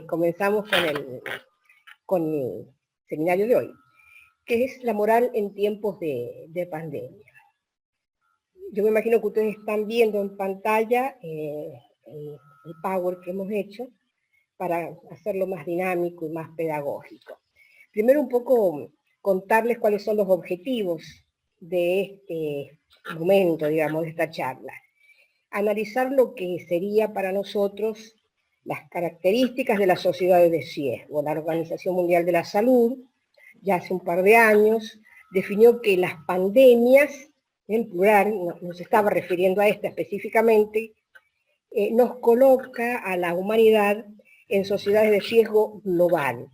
comenzamos con el seminario de hoy, que es la moral en tiempos de pandemia. Yo me imagino que ustedes están viendo en pantalla el Power que hemos hecho para hacerlo más dinámico y más pedagógico. Primero un poco contarles cuáles son los objetivos de este momento, digamos, de esta charla. Analizar lo que sería para nosotros las características de las sociedades de riesgo. La Organización Mundial de la Salud, ya hace un par de años, definió que las pandemias, en plural, nos estaba refiriendo a esta específicamente, nos coloca a la humanidad en sociedades de riesgo global.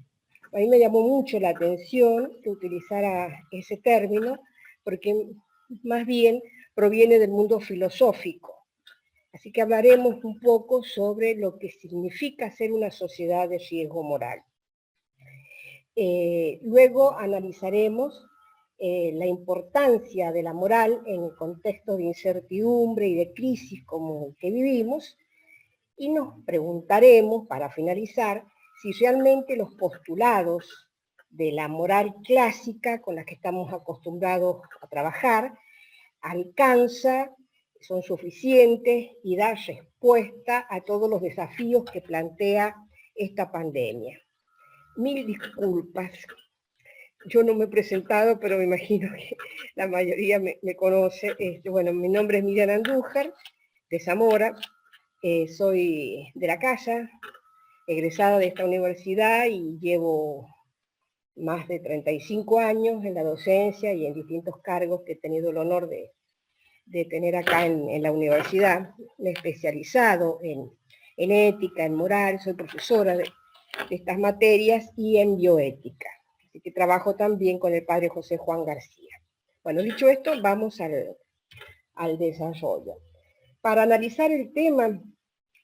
A mí me llamó mucho la atención que utilizara ese término, porque más bien proviene del mundo filosófico. Así que hablaremos un poco sobre lo que significa ser una sociedad de riesgo moral. Luego analizaremos la importancia de la moral en el contexto de incertidumbre y de crisis como el que vivimos, y nos preguntaremos, para finalizar, si realmente los postulados de la moral clásica con la que estamos acostumbrados a trabajar alcanza, son suficientes y dan respuesta a todos los desafíos que plantea esta pandemia. Mil disculpas, yo no me he presentado, pero me imagino que la mayoría me conoce. Bueno, mi nombre es Miriam Andújar, de Zamora, soy de la casa, egresada de esta universidad y llevo más de 35 años en la docencia y en distintos cargos que he tenido el honor de tener acá en la universidad. Me he especializado en ética, en moral, soy profesora de estas materias y en bioética. Así que trabajo también con el padre José Juan García. Bueno, dicho esto, vamos al desarrollo. Para analizar el tema,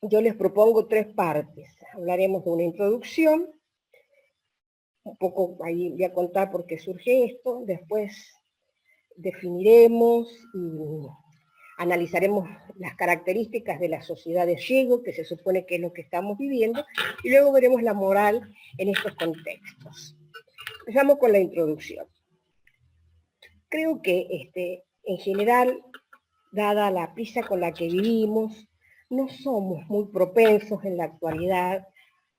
yo les propongo tres partes. Hablaremos de una introducción, un poco ahí voy a contar por qué surge esto, después definiremos y analizaremos las características de la sociedad de riesgo, que se supone que es lo que estamos viviendo, y luego veremos la moral en estos contextos. Empezamos con la introducción. Creo que en general, dada la prisa con la que vivimos, no somos muy propensos en la actualidad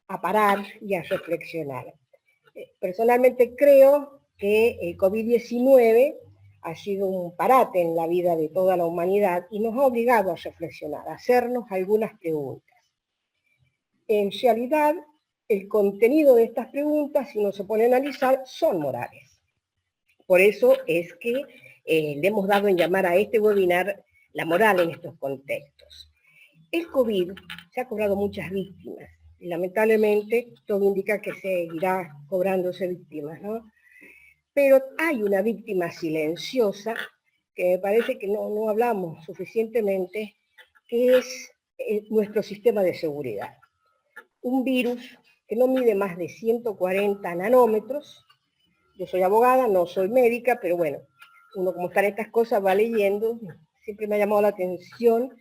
a parar y a reflexionar. Personalmente creo que el COVID-19 ha sido un parate en la vida de toda la humanidad y nos ha obligado a reflexionar, a hacernos algunas preguntas. En realidad, el contenido de estas preguntas, si uno se pone a analizar, son morales. Por eso es que le hemos dado en llamar a este webinar la moral en estos contextos. El COVID se ha cobrado muchas víctimas y lamentablemente todo indica que seguirá cobrándose víctimas, ¿no? Pero hay una víctima silenciosa que me parece que no hablamos suficientemente, que es nuestro sistema de seguridad. Un virus que no mide más de 140 nanómetros. Yo soy abogada, no soy médica, pero bueno, uno como está en estas cosas va leyendo. Siempre me ha llamado la atención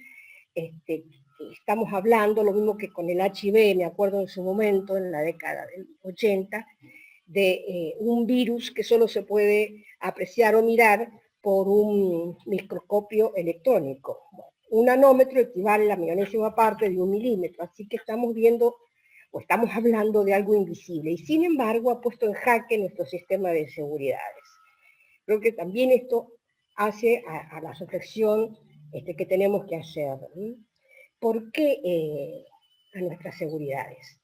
que estamos hablando, lo mismo que con el HIV, me acuerdo en su momento, en la década del 80, de un virus que solo se puede apreciar o mirar por un microscopio electrónico. Un nanómetro equivale a la millonésima parte de 1 milímetro, así que estamos viendo o estamos hablando de algo invisible, y sin embargo ha puesto en jaque nuestro sistema de seguridades. Creo que también esto hace a la reflexión que tenemos que hacer. ¿Por qué a nuestras seguridades?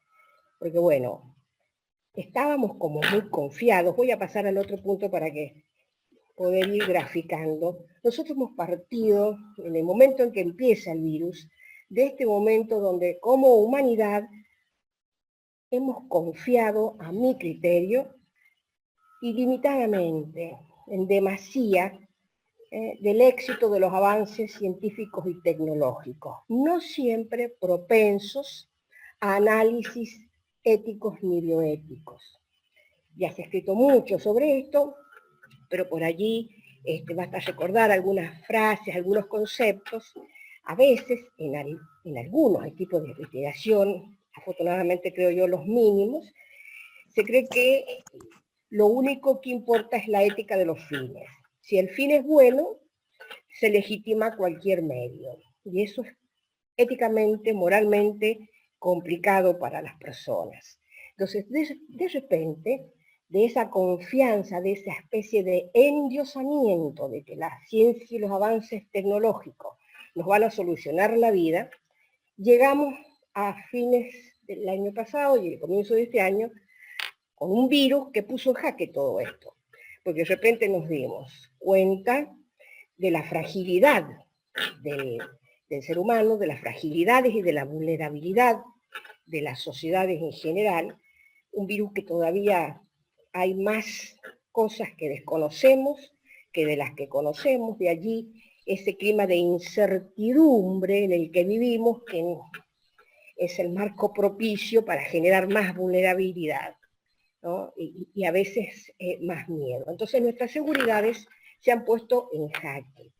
Porque bueno, estábamos como muy confiados. Voy a pasar al otro punto para que poder ir graficando. Nosotros hemos partido, en el momento en que empieza el virus, de este momento donde como humanidad hemos confiado, a mi criterio, ilimitadamente, en demasía, del éxito de los avances científicos y tecnológicos, no siempre propensos a análisis éticos ni bioéticos. Ya se ha escrito mucho sobre esto, pero por allí basta recordar algunas frases, algunos conceptos. A veces, en algunos equipos de investigación afortunadamente creo yo los mínimos, se cree que lo único que importa es la ética de los fines. Si el fin es bueno, se legitima cualquier medio. Y eso es éticamente, moralmente complicado para las personas. Entonces, de repente, de esa confianza, de esa especie de endiosamiento de que la ciencia y los avances tecnológicos nos van a solucionar la vida, llegamos a fines del año pasado y el comienzo de este año con un virus que puso en jaque todo esto. Porque de repente nos dimos cuenta de la fragilidad del ser humano, de las fragilidades y de la vulnerabilidad de las sociedades en general, un virus que todavía hay más cosas que desconocemos que de las que conocemos, de allí ese clima de incertidumbre en el que vivimos, que es el marco propicio para generar más vulnerabilidad, ¿no? Y a veces más miedo. Entonces nuestras seguridades se han puesto en jaque.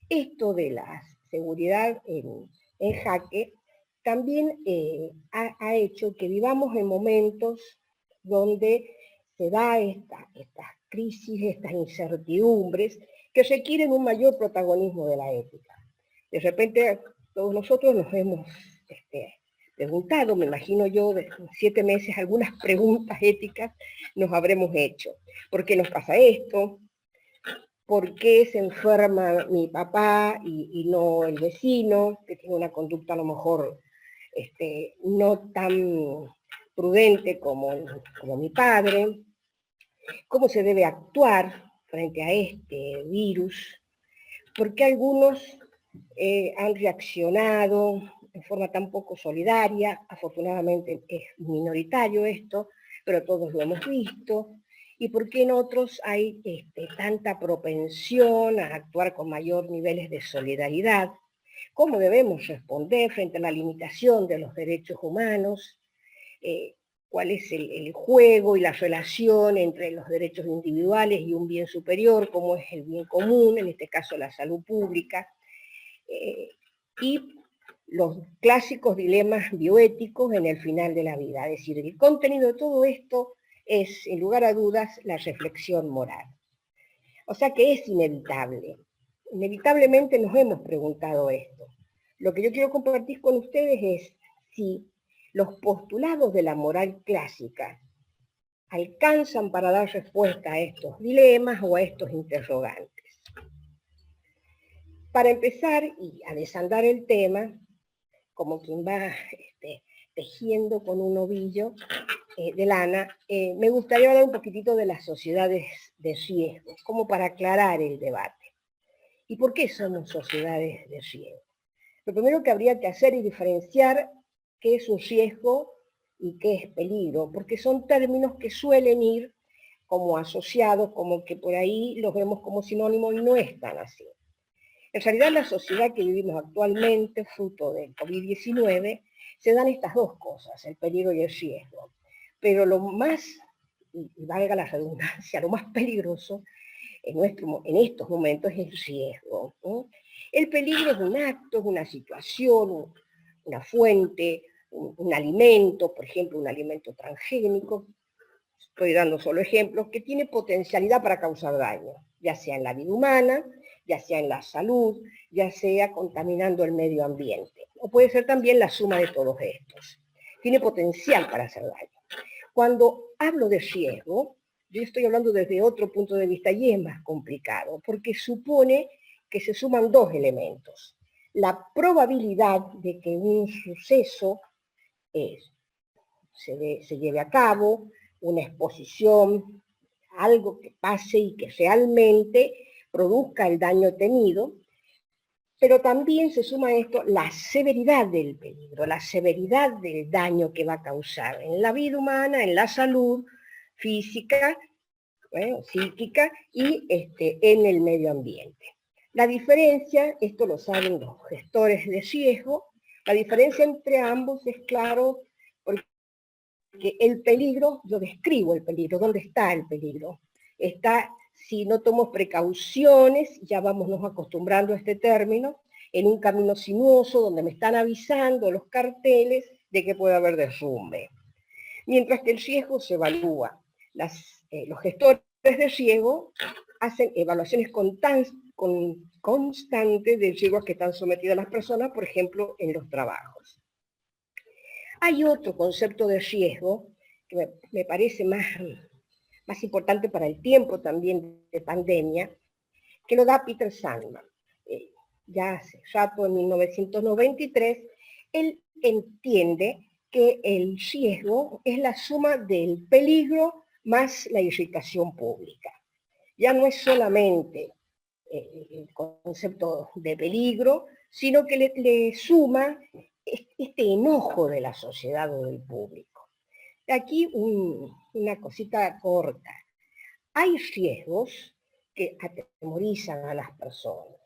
Esto de la seguridad en jaque también ha hecho que vivamos en momentos donde se da estas crisis, estas incertidumbres, que requieren un mayor protagonismo de la ética. De repente todos nosotros nos hemos preguntado, me imagino yo, de 7 meses, algunas preguntas éticas nos habremos hecho. ¿Por qué nos pasa esto? ¿Por qué se enferma mi papá y no el vecino, que tiene una conducta a lo mejor no tan prudente como mi padre? ¿Cómo se debe actuar frente a este virus? ¿Por qué algunos han reaccionado de forma tan poco solidaria? Afortunadamente es minoritario esto, pero todos lo hemos visto. ¿Y por qué en otros hay tanta propensión a actuar con mayor niveles de solidaridad? ¿Cómo debemos responder frente a la limitación de los derechos humanos? ¿Cuál es el juego y la relación entre los derechos individuales y un bien superior, como es el bien común, en este caso la salud pública? Y los clásicos dilemas bioéticos en el final de la vida. Es decir, el contenido de todo esto es, sin lugar a dudas, la reflexión moral. O sea que es inevitable. Inevitablemente nos hemos preguntado esto. Lo que yo quiero compartir con ustedes es si los postulados de la moral clásica alcanzan para dar respuesta a estos dilemas o a estos interrogantes. Para empezar y a desandar el tema, como quien va tejiendo con un ovillo de lana, me gustaría hablar un poquitito de las sociedades de riesgo, como para aclarar el debate. ¿Y por qué somos sociedades de riesgo? Lo primero que habría que hacer es diferenciar qué es un riesgo y qué es peligro, porque son términos que suelen ir como asociados, como que por ahí los vemos como sinónimos y no es tan así. En realidad, la sociedad que vivimos actualmente, fruto del COVID-19, se dan estas dos cosas, el peligro y el riesgo. Pero lo más, y valga la redundancia, lo más peligroso en estos momentos es el riesgo, ¿no? El peligro es un acto, es una situación, una fuente, un alimento, por ejemplo, un alimento transgénico, estoy dando solo ejemplos, que tiene potencialidad para causar daño, ya sea en la vida humana, ya sea en la salud, ya sea contaminando el medio ambiente. O puede ser también la suma de todos estos. Tiene potencial para hacer daño. Cuando hablo de riesgo, yo estoy hablando desde otro punto de vista y es más complicado, porque supone que se suman dos elementos. La probabilidad de que un suceso se lleve a cabo, una exposición, algo que pase y que realmente produzca el daño temido, pero también se suma a esto la severidad del peligro, la severidad del daño que va a causar en la vida humana, en la salud física, psíquica y en el medio ambiente. La diferencia, esto lo saben los gestores de riesgo, la diferencia entre ambos es claro porque el peligro, yo describo el peligro, ¿dónde está el peligro? Está, si no tomo precauciones, ya vámonos acostumbrando a este término, en un camino sinuoso donde me están avisando los carteles de que pueda haber derrumbe. Mientras que el riesgo se evalúa. Los gestores de riesgo hacen evaluaciones constantes de riesgos que están sometidas las personas, por ejemplo, en los trabajos. Hay otro concepto de riesgo que me parece más importante para el tiempo también de pandemia, que lo da Peter Sandman. Ya hace rato, en 1993, él entiende que el riesgo es la suma del peligro más la irritación pública. Ya no es solamente el concepto de peligro, sino que le suma este enojo de la sociedad o del público. Aquí una cosita corta. Hay riesgos que atemorizan a las personas.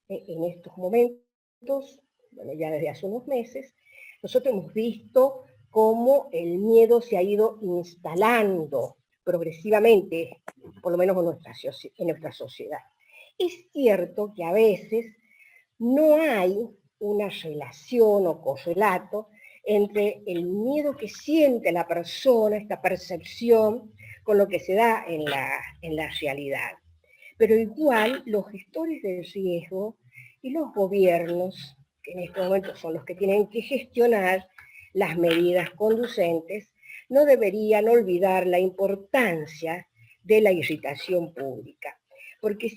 En estos momentos, bueno, ya desde hace unos meses, nosotros hemos visto cómo el miedo se ha ido instalando progresivamente, por lo menos en nuestra sociedad. Es cierto que a veces no hay una relación o correlato entre el miedo que siente la persona, esta percepción, con lo que se da en la realidad. Pero igual los gestores del riesgo y los gobiernos, que en estos momentos son los que tienen que gestionar las medidas conducentes, no deberían olvidar la importancia de la irritación pública. Porque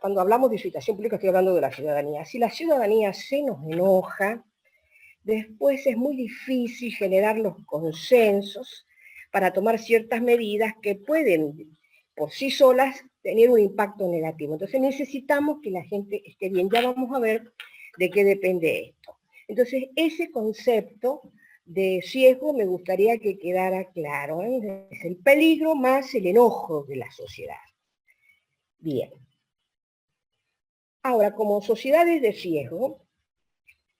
cuando hablamos de irritación pública estoy hablando de la ciudadanía. Si la ciudadanía se nos enoja, después es muy difícil generar los consensos para tomar ciertas medidas que pueden por sí solas tener un impacto negativo. Entonces necesitamos que la gente esté bien. Ya vamos a ver de qué depende esto. Entonces ese concepto de riesgo me gustaría que quedara claro. Es el peligro más el enojo de la sociedad. Bien. Ahora, como sociedades de riesgo,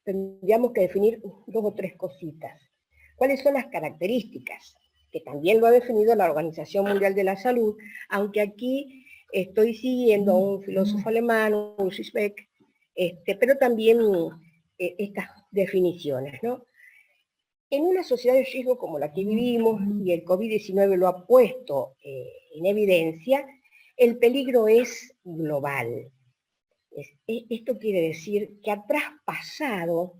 tendríamos que definir 2 o 3 cositas. ¿Cuáles son las características? Que también lo ha definido la Organización Mundial de la Salud, aunque aquí estoy siguiendo a un filósofo alemán, Ulrich Beck, pero también estas definiciones, ¿no? En una sociedad de riesgo como la que vivimos, y el COVID-19 lo ha puesto en evidencia, el peligro es global. Esto quiere decir que ha traspasado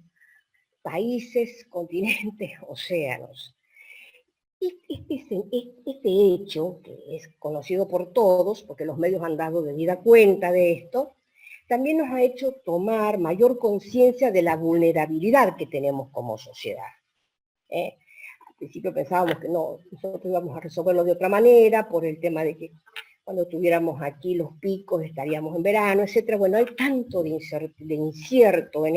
países, continentes, océanos. Este hecho, que es conocido por todos, porque los medios han dado debida cuenta de esto, también nos ha hecho tomar mayor conciencia de la vulnerabilidad que tenemos como sociedad. Al principio pensábamos que no, nosotros íbamos a resolverlo de otra manera, por el tema de que cuando tuviéramos aquí los picos estaríamos en verano, etc. Bueno, hay tanto de incierto en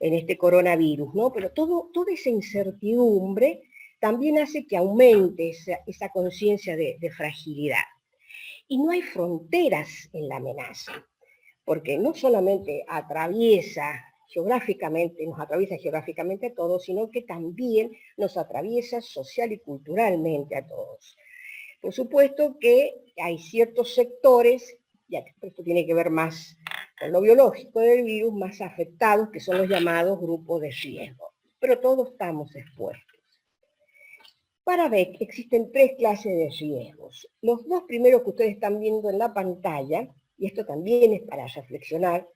este coronavirus, ¿no? Pero toda esa incertidumbre también hace que aumente esa conciencia de fragilidad. Y no hay fronteras en la amenaza, porque no solamente nos atraviesa geográficamente a todos, sino que también nos atraviesa social y culturalmente a todos. Por supuesto que hay ciertos sectores, ya que esto tiene que ver más con lo biológico del virus, más afectados, que son los llamados grupos de riesgo. Pero todos estamos expuestos. Para Beck existen 3 clases de riesgos. Los 2 primeros que ustedes están viendo en la pantalla, y esto también es para reflexionar,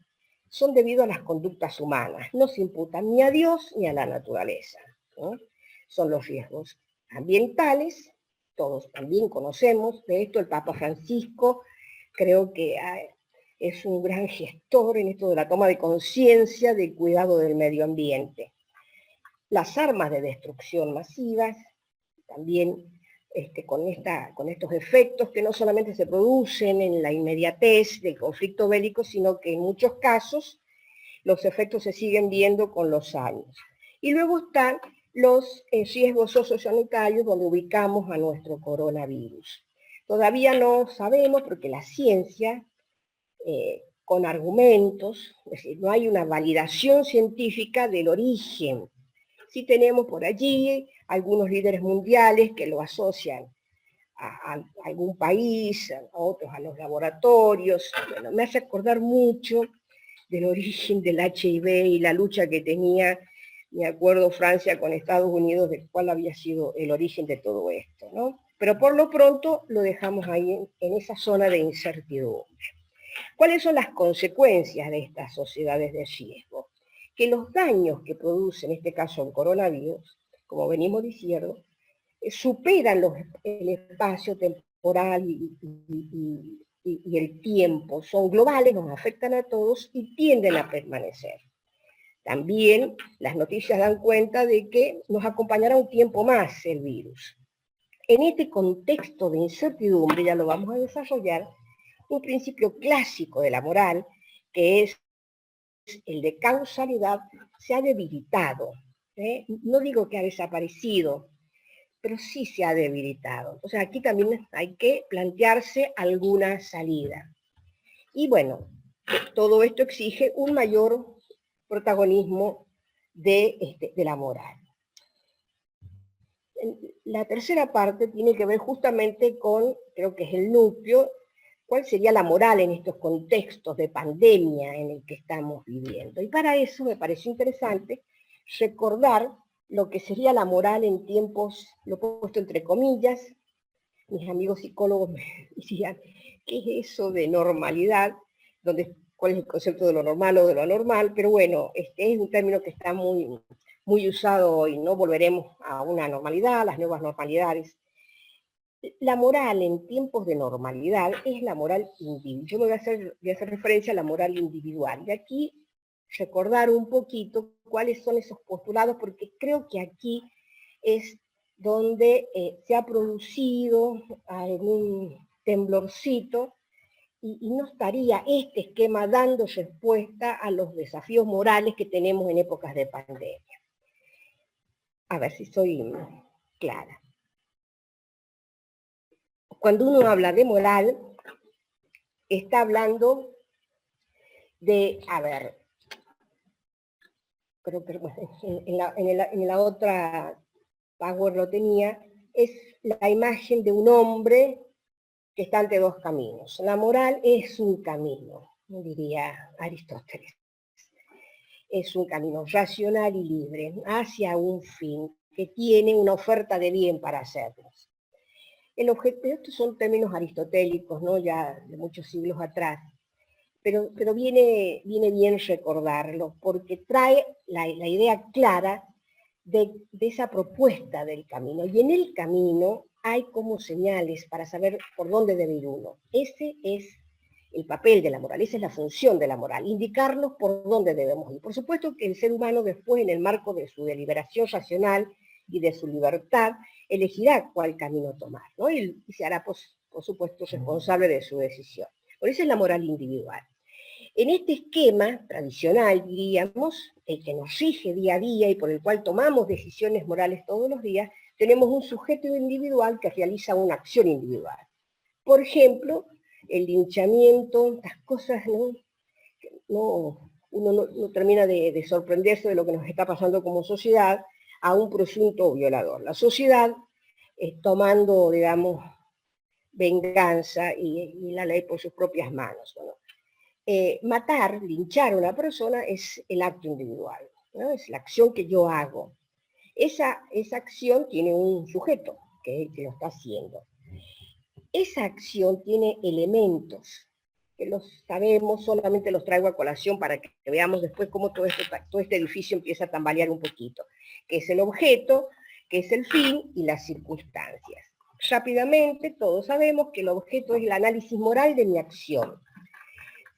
son debido a las conductas humanas. No se imputan ni a Dios ni a la naturaleza, ¿no? Son los riesgos ambientales, todos también conocemos de esto. El Papa Francisco creo que es un gran gestor en esto de la toma de conciencia del cuidado del medio ambiente. Las armas de destrucción masivas, también con estos efectos que no solamente se producen en la inmediatez del conflicto bélico, sino que en muchos casos los efectos se siguen viendo con los años. Y luego están los riesgos sociosanitarios, donde ubicamos a nuestro coronavirus. Todavía no sabemos, porque la ciencia, con argumentos, es decir, no hay una validación científica del origen. Sí tenemos por allí algunos líderes mundiales que lo asocian a algún país, a otros a los laboratorios. Bueno, me hace acordar mucho del origen del HIV y la lucha que tenía ni acuerdo Francia con Estados Unidos de cuál había sido el origen de todo esto, ¿no? Pero por lo pronto lo dejamos ahí en esa zona de incertidumbre. ¿Cuáles son las consecuencias de estas sociedades de riesgo? Que los daños que produce, en este caso el coronavirus, como venimos diciendo, superan el espacio temporal y el tiempo, son globales, nos afectan a todos y tienden a permanecer. También las noticias dan cuenta de que nos acompañará un tiempo más el virus. En este contexto de incertidumbre, ya lo vamos a desarrollar, un principio clásico de la moral, que es el de causalidad, se ha debilitado. No digo que ha desaparecido, pero sí se ha debilitado. O sea, aquí también hay que plantearse alguna salida. Y bueno, todo esto exige un mayor protagonismo de la moral. La tercera parte tiene que ver justamente con, creo que es el núcleo, cuál sería la moral en estos contextos de pandemia en el que estamos viviendo. Y para eso me pareció interesante recordar lo que sería la moral en tiempos, lo he puesto entre comillas, mis amigos psicólogos me decían, ¿qué es eso de normalidad? ¿Cuál es el concepto de lo normal o de lo anormal? Pero bueno, es un término que está muy, muy usado hoy, ¿no? Volveremos a una normalidad, las nuevas normalidades. La moral en tiempos de normalidad es la moral individual. Yo me voy a hacer referencia a la moral individual. Y aquí recordar un poquito cuáles son esos postulados, porque creo que aquí es donde se ha producido algún temblorcito y no estaría este esquema dando respuesta a los desafíos morales que tenemos en épocas de pandemia. A ver si soy clara. Cuando uno habla de moral, está hablando de, a ver, creo que en la otra Power lo tenía, es la imagen de un hombre que está ante dos caminos. La moral es un camino, diría Aristóteles. Es un camino racional y libre hacia un fin que tiene una oferta de bien para hacernos. El objeto, estos son términos aristotélicos, ¿no? Ya de muchos siglos atrás, pero viene bien recordarlo, porque trae la idea clara de esa propuesta del camino. Y en el camino hay como señales para saber por dónde debe ir uno. Ese es el papel de la moral, esa es la función de la moral, indicarnos por dónde debemos ir. Por supuesto que el ser humano después, en el marco de su deliberación racional y de su libertad, elegirá cuál camino tomar, ¿no? Y se hará, por supuesto, responsable de su decisión. Por eso es la moral individual. En este esquema tradicional, diríamos, el que nos rige día a día y por el cual tomamos decisiones morales todos los días, tenemos un sujeto individual que realiza una acción individual. Por ejemplo, el linchamiento, las cosas, uno no termina de sorprenderse de lo que nos está pasando como sociedad a un presunto violador. La sociedad, tomando, digamos, venganza y la ley por sus propias manos. Bueno, matar, linchar a una persona es el acto individual, ¿no? Es la acción que yo hago. Esa acción tiene un sujeto que lo está haciendo. Esa acción tiene elementos que los sabemos, solamente los traigo a colación para que veamos después cómo todo este edificio empieza a tambalear un poquito, que es el objeto, que es el fin y las circunstancias. Rápidamente, todos sabemos que el objeto es el análisis moral de mi acción.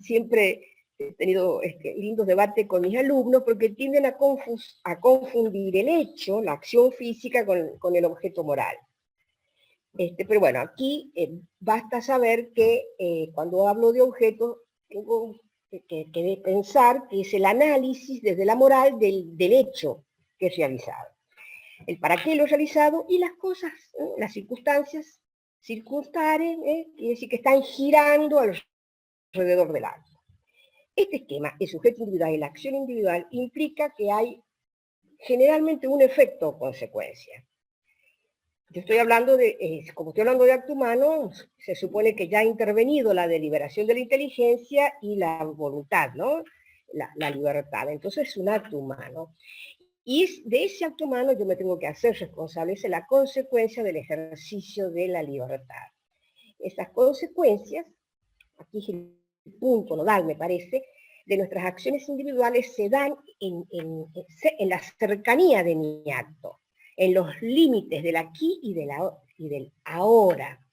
Siempre he tenido lindos debates con mis alumnos porque tienden a confundir el hecho, la acción física, con el objeto moral. Pero bueno, aquí basta saber que cuando hablo de objetos, tengo que pensar que es el análisis desde la moral del hecho que es realizado. El para qué lo he realizado y las cosas, las circunstancias, quiere decir que están girando alrededor del acto. Este esquema, el sujeto individual y la acción individual, implica que hay generalmente un efecto o consecuencia. Yo estoy hablando como estoy hablando de acto humano, se supone que ya ha intervenido la deliberación de la inteligencia y la voluntad, ¿no? La libertad. Entonces es un acto humano. Y de ese acto humano yo me tengo que hacer responsable, esa es la consecuencia del ejercicio de la libertad. Esas consecuencias, aquí es el punto nodal, me parece, de nuestras acciones individuales se dan en la cercanía de mi acto, en los límites del aquí y del ahora.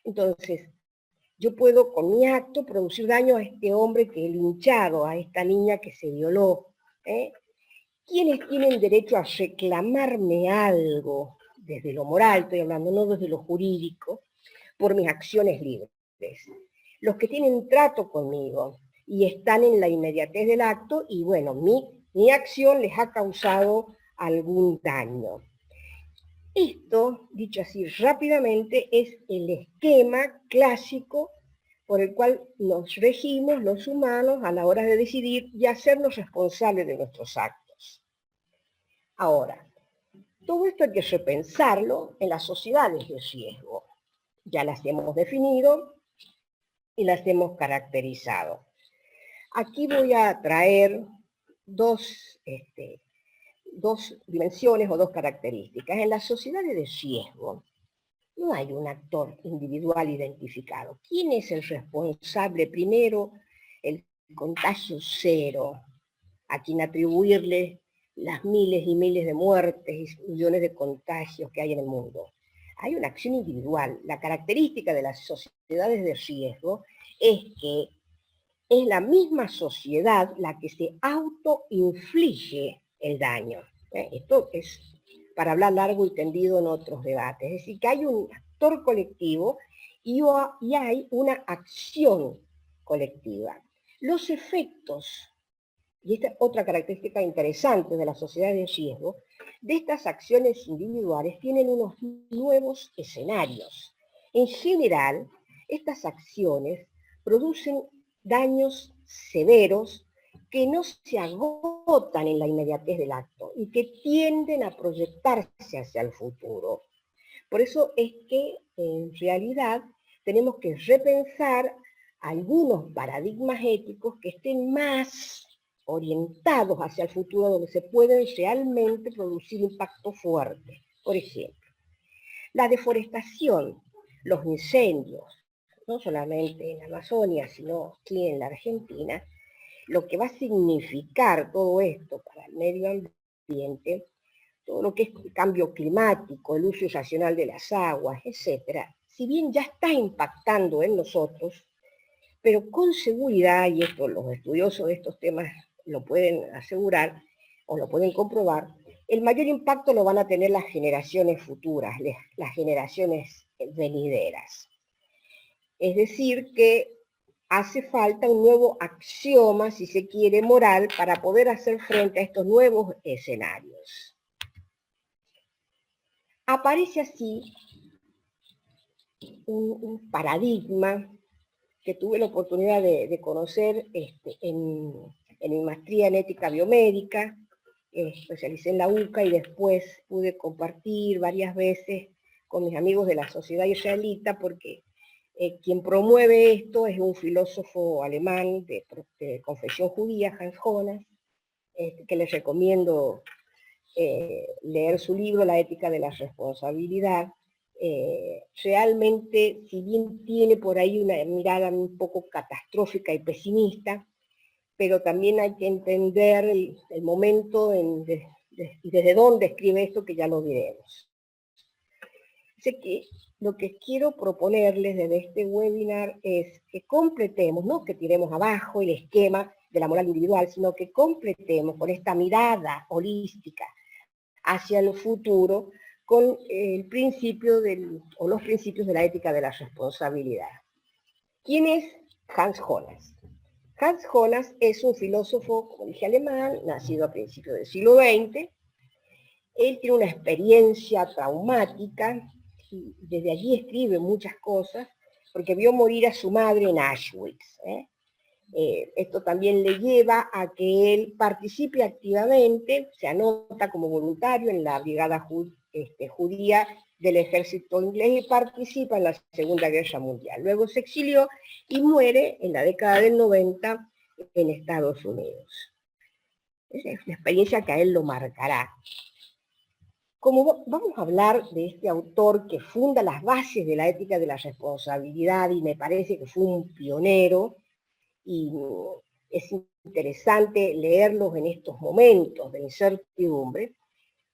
Entonces, yo puedo con mi acto producir daño a este hombre que he linchado, a esta niña que se violó. ¿Quiénes tienen derecho a reclamarme algo desde lo moral, estoy hablando, no desde lo jurídico, por mis acciones libres? Los que tienen trato conmigo y están en la inmediatez del acto y bueno, mi acción les ha causado algún daño. Esto, dicho así rápidamente, es el esquema clásico por el cual nos regimos los humanos a la hora de decidir y hacernos responsables de nuestros actos. Ahora, todo esto hay que repensarlo en las sociedades de riesgo. Ya las hemos definido y las hemos caracterizado. Aquí voy a traer dos dimensiones o dos características. En las sociedades de riesgo no hay un actor individual identificado. ¿Quién es el responsable? Primero, el contagio cero, a quien atribuirle las miles y miles de muertes y millones de contagios que hay en el mundo. Hay una acción individual. La característica de las sociedades de riesgo es que es la misma sociedad la que se autoinflige el daño. Esto es para hablar largo y tendido en otros debates. Es decir, que hay un actor colectivo y hay una acción colectiva. Los efectos, y esta es otra característica interesante de la sociedad de riesgo, de estas acciones individuales tienen unos nuevos escenarios. En general, estas acciones producen daños severos que no se agotan en la inmediatez del acto y que tienden a proyectarse hacia el futuro. Por eso es que en realidad tenemos que repensar algunos paradigmas éticos que estén más orientados hacia el futuro, donde se pueden realmente producir impactos fuertes. Por ejemplo, la deforestación, los incendios, no solamente en la Amazonia, sino aquí en la Argentina, lo que va a significar todo esto para el medio ambiente, todo lo que es el cambio climático, el uso irracional de las aguas, etcétera, si bien ya está impactando en nosotros, pero con seguridad, y esto los estudiosos de estos temas lo pueden asegurar o lo pueden comprobar, el mayor impacto lo van a tener las generaciones futuras, las generaciones venideras. Es decir, que hace falta un nuevo axioma, si se quiere, moral, para poder hacer frente a estos nuevos escenarios. Aparece así un paradigma que tuve la oportunidad de conocer en mi maestría en ética biomédica, especialicé en la UCA y después pude compartir varias veces con mis amigos de la sociedad israelita porque quien promueve esto es un filósofo alemán de confesión judía, Hans Jonas, que les recomiendo leer su libro La ética de la responsabilidad. Realmente, si bien tiene por ahí una mirada un poco catastrófica y pesimista, pero también hay que entender el momento y desde dónde escribe esto, que ya lo diremos. Así que lo que quiero proponerles desde este webinar es que completemos, no que tiremos abajo el esquema de la moral individual, sino que completemos con esta mirada holística hacia el futuro con el principio o los principios de la ética de la responsabilidad. ¿Quién es Hans Jonas? Hans Jonas es un filósofo, como dije, alemán, nacido a principios del siglo XX. Él tiene una experiencia traumática y desde allí escribe muchas cosas, porque vio morir a su madre en Auschwitz. Esto también le lleva a que él participe activamente, se anota como voluntario en la brigada judía del ejército inglés y participa en la Segunda Guerra Mundial. Luego se exilió y muere en la década del 90 en Estados Unidos. Esa es una experiencia que a él lo marcará. Como vamos a hablar de este autor que funda las bases de la ética de la responsabilidad y me parece que fue un pionero y es interesante leerlos en estos momentos de incertidumbre,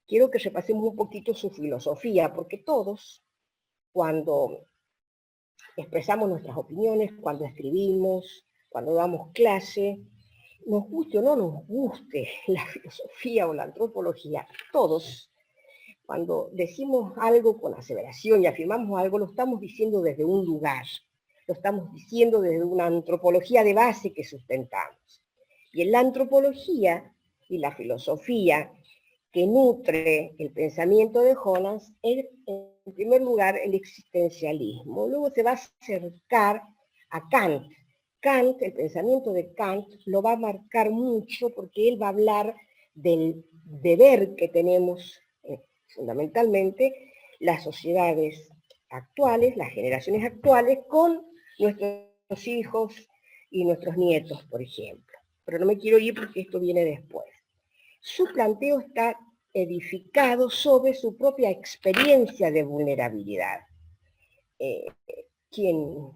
quiero que repasemos un poquito su filosofía, porque todos, cuando expresamos nuestras opiniones, cuando escribimos, cuando damos clase, nos guste o no nos guste la filosofía o la antropología, todos, cuando decimos algo con aseveración y afirmamos algo, lo estamos diciendo desde un lugar, lo estamos diciendo desde una antropología de base que sustentamos. Y en la antropología y la filosofía que nutre el pensamiento de Jonas es, en primer lugar, el existencialismo. Luego se va a acercar a Kant. Kant, el pensamiento de Kant, lo va a marcar mucho porque él va a hablar del deber que tenemos, fundamentalmente, las sociedades actuales, las generaciones actuales, con nuestros hijos y nuestros nietos, por ejemplo. Pero no me quiero ir porque esto viene después. Su planteo está edificado sobre su propia experiencia de vulnerabilidad. Quien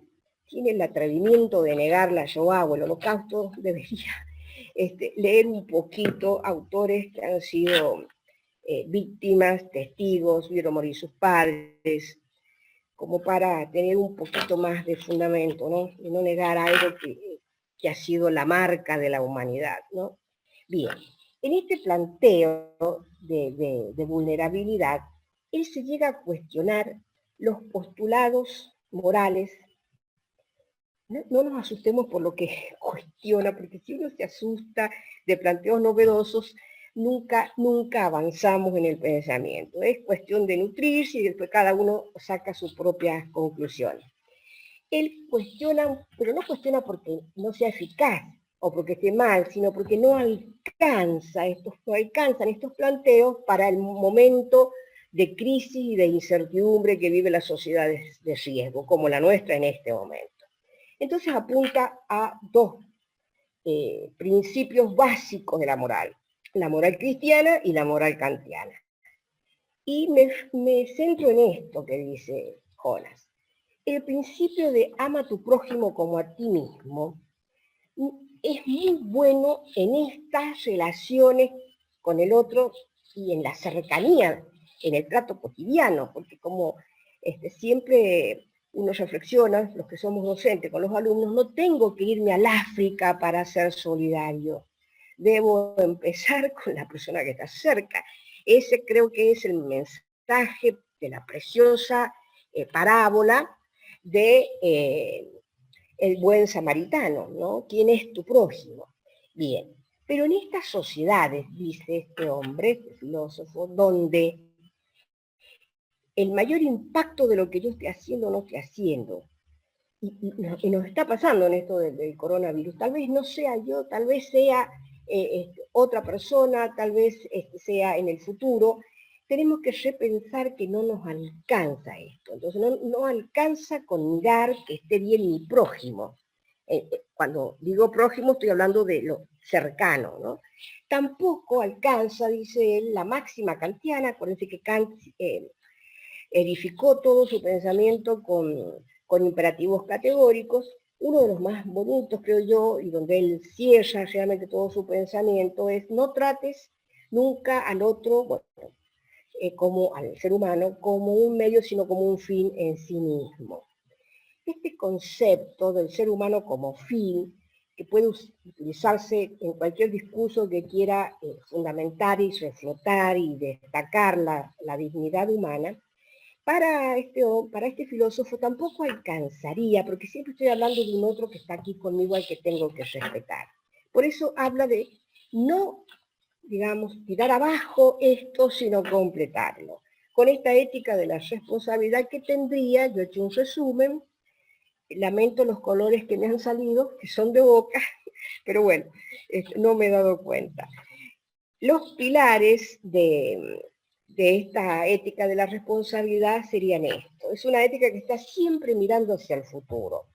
tiene el atrevimiento de negar la Shoah o el Holocausto debería leer un poquito autores que han sido víctimas, testigos, vieron morir sus padres, como para tener un poquito más de fundamento, ¿no? Y no negar algo que ha sido la marca de la humanidad, ¿no? Bien, en este planteo de vulnerabilidad, él se llega a cuestionar los postulados morales. No nos asustemos por lo que cuestiona, porque si uno se asusta de planteos novedosos, nunca avanzamos en el pensamiento. Es cuestión de nutrirse y después cada uno saca sus propias conclusiones. Él cuestiona, pero no cuestiona porque no sea eficaz o porque esté mal, sino porque no alcanzan estos planteos para el momento de crisis y de incertidumbre que vive las sociedades de riesgo, como la nuestra en este momento. Entonces apunta a dos principios básicos de la moral cristiana y la moral kantiana. Y me centro en esto que dice Jonas. El principio de ama a tu prójimo como a ti mismo es muy bueno en estas relaciones con el otro y en la cercanía, en el trato cotidiano, porque como siempre uno reflexiona, los que somos docentes con los alumnos, no tengo que irme al África para ser solidario. Debo empezar con la persona que está cerca. Ese creo que es el mensaje de la preciosa parábola de el buen samaritano, ¿no? ¿Quién es tu prójimo? Bien, pero en estas sociedades, dice este hombre, este filósofo, donde el mayor impacto de lo que yo estoy haciendo o no estoy haciendo, y nos está pasando en esto del coronavirus, tal vez no sea yo, tal vez sea otra persona, tal vez sea en el futuro, tenemos que repensar que no nos alcanza esto. Entonces no alcanza con mirar que esté bien mi prójimo. Cuando digo prójimo estoy hablando de lo cercano, ¿no? Tampoco alcanza, dice él, la máxima kantiana. Acuérdense que Kant edificó todo su pensamiento con imperativos categóricos. Uno de los más bonitos, creo yo, y donde él cierra realmente todo su pensamiento es: no trates nunca al otro, bueno, como al ser humano, como un medio, sino como un fin en sí mismo. Este concepto del ser humano como fin, que puede utilizarse en cualquier discurso que quiera fundamentar y reflotar y destacar la dignidad humana, para este filósofo tampoco alcanzaría, porque siempre estoy hablando de un otro que está aquí conmigo al que tengo que respetar. Por eso habla de no, digamos, tirar abajo esto, sino completarlo. Con esta ética de la responsabilidad que tendría, yo he hecho un resumen, lamento los colores que me han salido, que son de boca, pero bueno, no me he dado cuenta. Los pilares de esta ética de la responsabilidad serían esto. Es una ética que está siempre mirando hacia el futuro.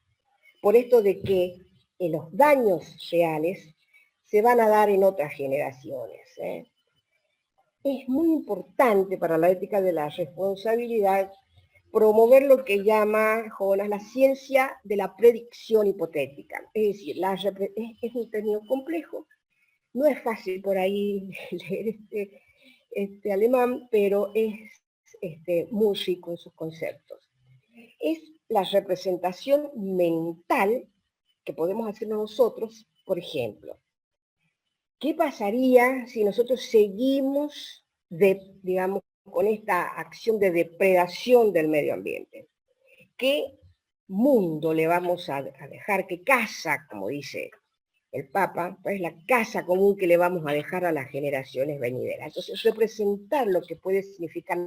Por esto de que los daños reales se van a dar en otras generaciones. Es muy importante para la ética de la responsabilidad promover lo que llama Jonas la ciencia de la predicción hipotética. Es decir, es un término complejo, no es fácil por ahí leer este alemán, pero es muy rico en sus conceptos. Es la representación mental que podemos hacer nosotros, por ejemplo. ¿Qué pasaría si nosotros seguimos, digamos, con esta acción de depredación del medio ambiente? ¿Qué mundo le vamos a dejar? ¿Qué casa, como dice el Papa, es la casa común que le vamos a dejar a las generaciones venideras? Entonces, representar lo que puede significar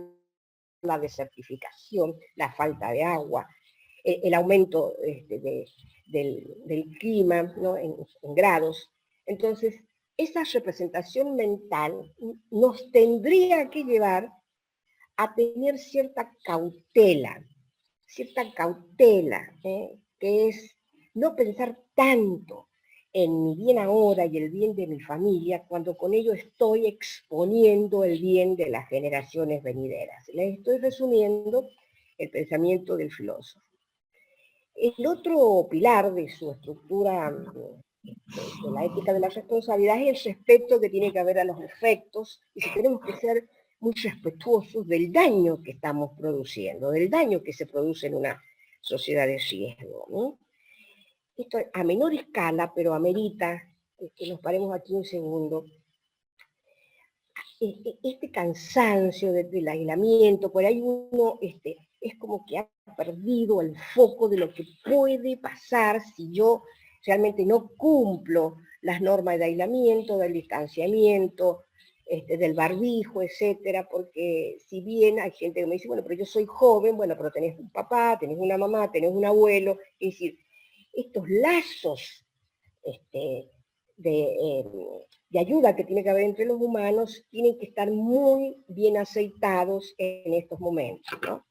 la desertificación, la falta de agua, el aumento del clima, ¿no? en grados. Entonces, esa representación mental nos tendría que llevar a tener cierta cautela, que es no pensar tanto en mi bien ahora y el bien de mi familia, cuando con ello estoy exponiendo el bien de las generaciones venideras. Les estoy resumiendo el pensamiento del filósofo. El otro pilar de su estructura de la ética de la responsabilidad es el respeto que tiene que haber a los efectos, y si tenemos que ser muy respetuosos del daño que estamos produciendo, del daño que se produce en una sociedad de riesgo, ¿no? Esto a menor escala, pero amerita que nos paremos aquí un segundo. Este cansancio del aislamiento, por ahí uno es como que ha perdido el foco de lo que puede pasar si yo realmente no cumplo las normas de aislamiento, del distanciamiento, del barbijo, etcétera, porque si bien hay gente que me dice, bueno, pero yo soy joven, bueno, pero tenés un papá, tenés una mamá, tenés un abuelo, es decir, estos lazos de, de ayuda que tiene que haber entre los humanos tienen que estar muy bien aceitados en estos momentos, ¿no?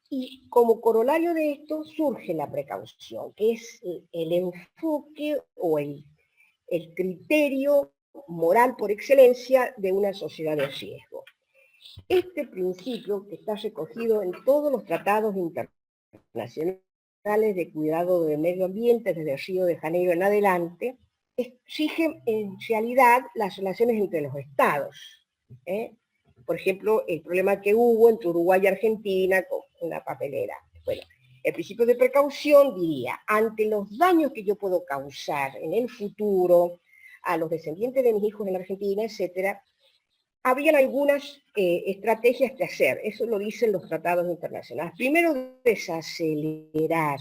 Y como corolario de esto surge la precaución, que es el enfoque o el criterio moral por excelencia de una sociedad de riesgo. Este principio, que está recogido en todos los tratados internacionales de cuidado del medio ambiente desde Río de Janeiro en adelante, exige en realidad las relaciones entre los estados. Por ejemplo, el problema que hubo entre Uruguay y Argentina con una papelera. Bueno, el principio de precaución diría, ante los daños que yo puedo causar en el futuro a los descendientes de mis hijos en Argentina, etcétera, habían algunas estrategias que hacer, eso lo dicen los tratados internacionales. Primero, desacelerar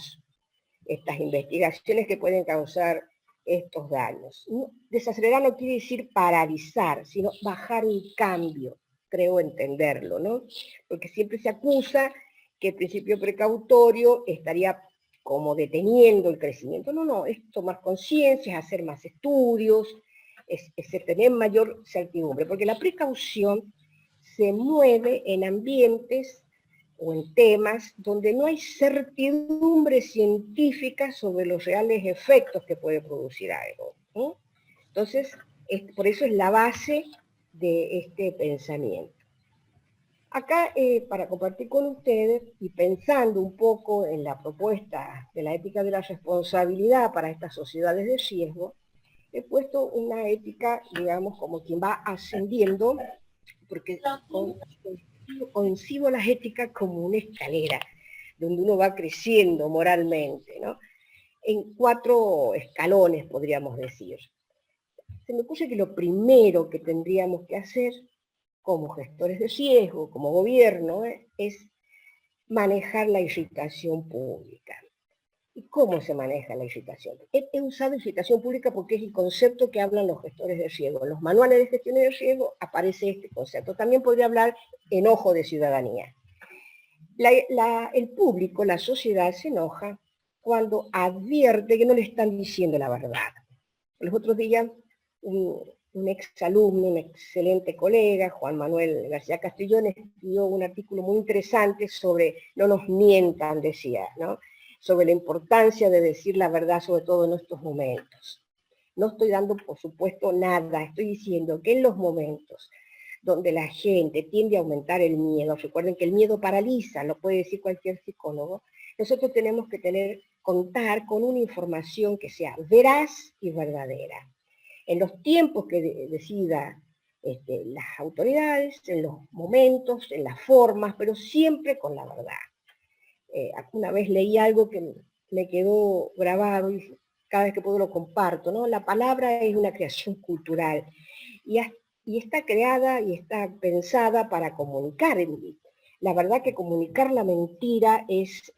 estas investigaciones que pueden causar estos daños. Desacelerar no quiere decir paralizar, sino bajar un cambio, creo entenderlo, ¿no? Porque siempre se acusa que el principio precautorio estaría como deteniendo el crecimiento. No, es tomar conciencia, es hacer más estudios, es tener mayor certidumbre, porque la precaución se mueve en ambientes o en temas donde no hay certidumbre científica sobre los reales efectos que puede producir algo, ¿no? Entonces, por eso es la base de este pensamiento. Acá, para compartir con ustedes y pensando un poco en la propuesta de la ética de la responsabilidad para estas sociedades de riesgo, he puesto una ética, digamos, como quien va ascendiendo, porque concibo las éticas como una escalera, donde uno va creciendo moralmente, ¿no? En 4 escalones, podríamos decir. Se me ocurre que lo primero que tendríamos que hacer como gestores de riesgo, como gobierno, es manejar la irritación pública. ¿Y cómo se maneja la irritación? He usado irritación pública porque es el concepto que hablan los gestores de riesgo. En los manuales de gestión de riesgo aparece este concepto. También podría hablar enojo de ciudadanía. El público, la sociedad, se enoja cuando advierte que no le están diciendo la verdad. Los otros días, un exalumno, un excelente colega, Juan Manuel García Castellón, escribió un artículo muy interesante sobre no nos mientan, decía, ¿no? Sobre la importancia de decir la verdad, sobre todo en estos momentos. No estoy dando, por supuesto, nada, estoy diciendo que en los momentos donde la gente tiende a aumentar el miedo, recuerden que el miedo paraliza, lo puede decir cualquier psicólogo, nosotros tenemos que contar con una información que sea veraz y verdadera. En los tiempos que decida las autoridades, en los momentos, en las formas, pero siempre con la verdad. Una vez leí algo que me quedó grabado y cada vez que puedo lo comparto, ¿no? La palabra es una creación cultural y está creada y está pensada para comunicar. La verdad que comunicar la mentira es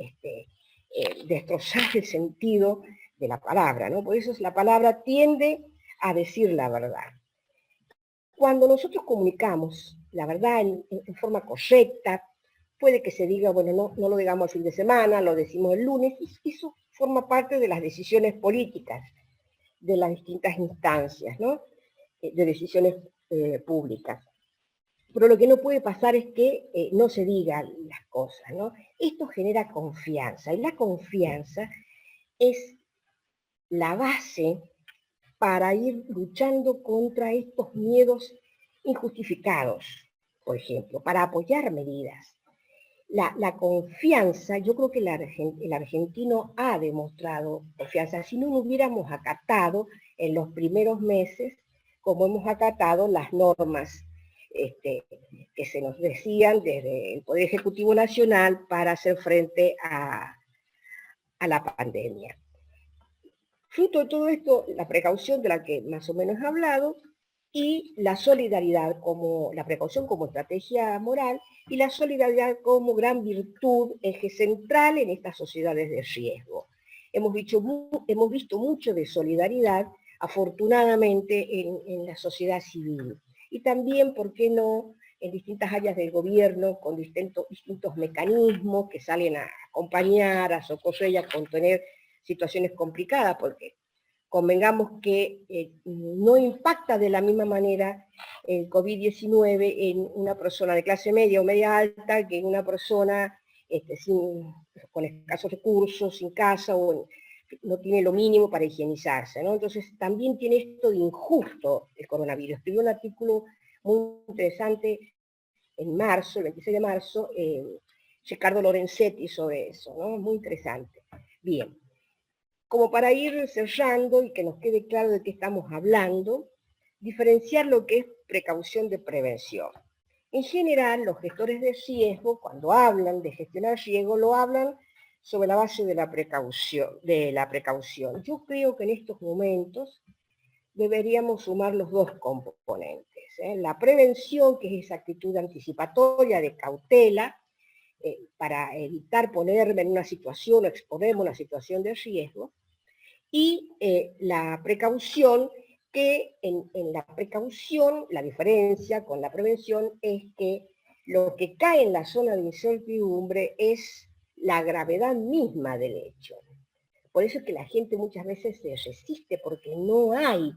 destrozar el sentido de la palabra, ¿no? Por eso la palabra tiende a decir la verdad. Cuando nosotros comunicamos la verdad en forma correcta, puede que se diga, bueno, no lo digamos el fin de semana, lo decimos el lunes, y eso forma parte de las decisiones políticas de las distintas instancias, ¿no? De decisiones públicas. Pero lo que no puede pasar es que no se digan las cosas, ¿no? Esto genera confianza, y la confianza es la base para ir luchando contra estos miedos injustificados, por ejemplo, para apoyar medidas. La confianza, yo creo que el argentino ha demostrado confianza. Si no lo hubiéramos acatado en los primeros meses, como hemos acatado las normas que se nos decían desde el Poder Ejecutivo Nacional para hacer frente a la pandemia. Fruto de todo esto, la precaución de la que más o menos he hablado, y la solidaridad la precaución como estrategia moral, y la solidaridad como gran virtud, eje central en estas sociedades de riesgo. Hemos visto mucho de solidaridad, afortunadamente, en la sociedad civil. Y también, ¿por qué no?, en distintas áreas del gobierno, con distintos mecanismos que salen a acompañar, a socorrer y a contener situaciones complicadas, porque convengamos que no impacta de la misma manera el COVID-19 en una persona de clase media o media alta que en una persona con escasos recursos, sin casa, o no tiene lo mínimo para higienizarse, ¿no? Entonces también tiene esto de injusto el coronavirus. Escribió un artículo muy interesante en marzo, el 26 de marzo, Ricardo Lorenzetti, sobre eso, ¿no? Muy interesante. Bien. Como para ir cerrando y que nos quede claro de qué estamos hablando, diferenciar lo que es precaución de prevención. En general, los gestores de riesgo, cuando hablan de gestionar riesgo, lo hablan sobre la base de la precaución. Yo creo que en estos momentos deberíamos sumar los dos componentes, ¿eh? La prevención, que es esa actitud anticipatoria de cautela, para evitar ponerme en una situación o exponerme a una situación de riesgo, y la precaución, que en la precaución, la diferencia con la prevención es que lo que cae en la zona de incertidumbre es la gravedad misma del hecho. Por eso es que la gente muchas veces se resiste, porque no hay,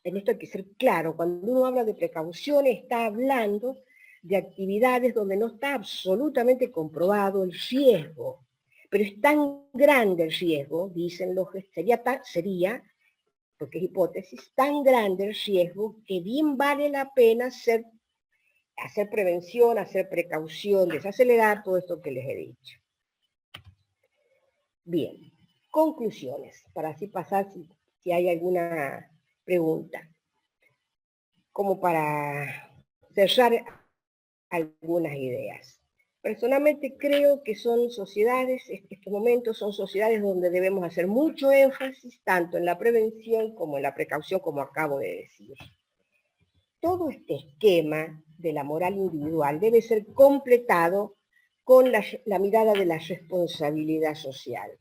en esto hay que ser claro, cuando uno habla de precaución está hablando de actividades donde no está absolutamente comprobado el riesgo. Pero es tan grande el riesgo, dicen los que sería, porque es hipótesis, tan grande el riesgo que bien vale la pena hacer prevención, hacer precaución, desacelerar todo esto que les he dicho. Bien, conclusiones, para así pasar si hay alguna pregunta, como para cerrar algunas ideas. Personalmente creo que son sociedades, en estos momentos son sociedades donde debemos hacer mucho énfasis, tanto en la prevención como en la precaución, como acabo de decir. Todo este esquema de la moral individual debe ser completado con la mirada de la responsabilidad social.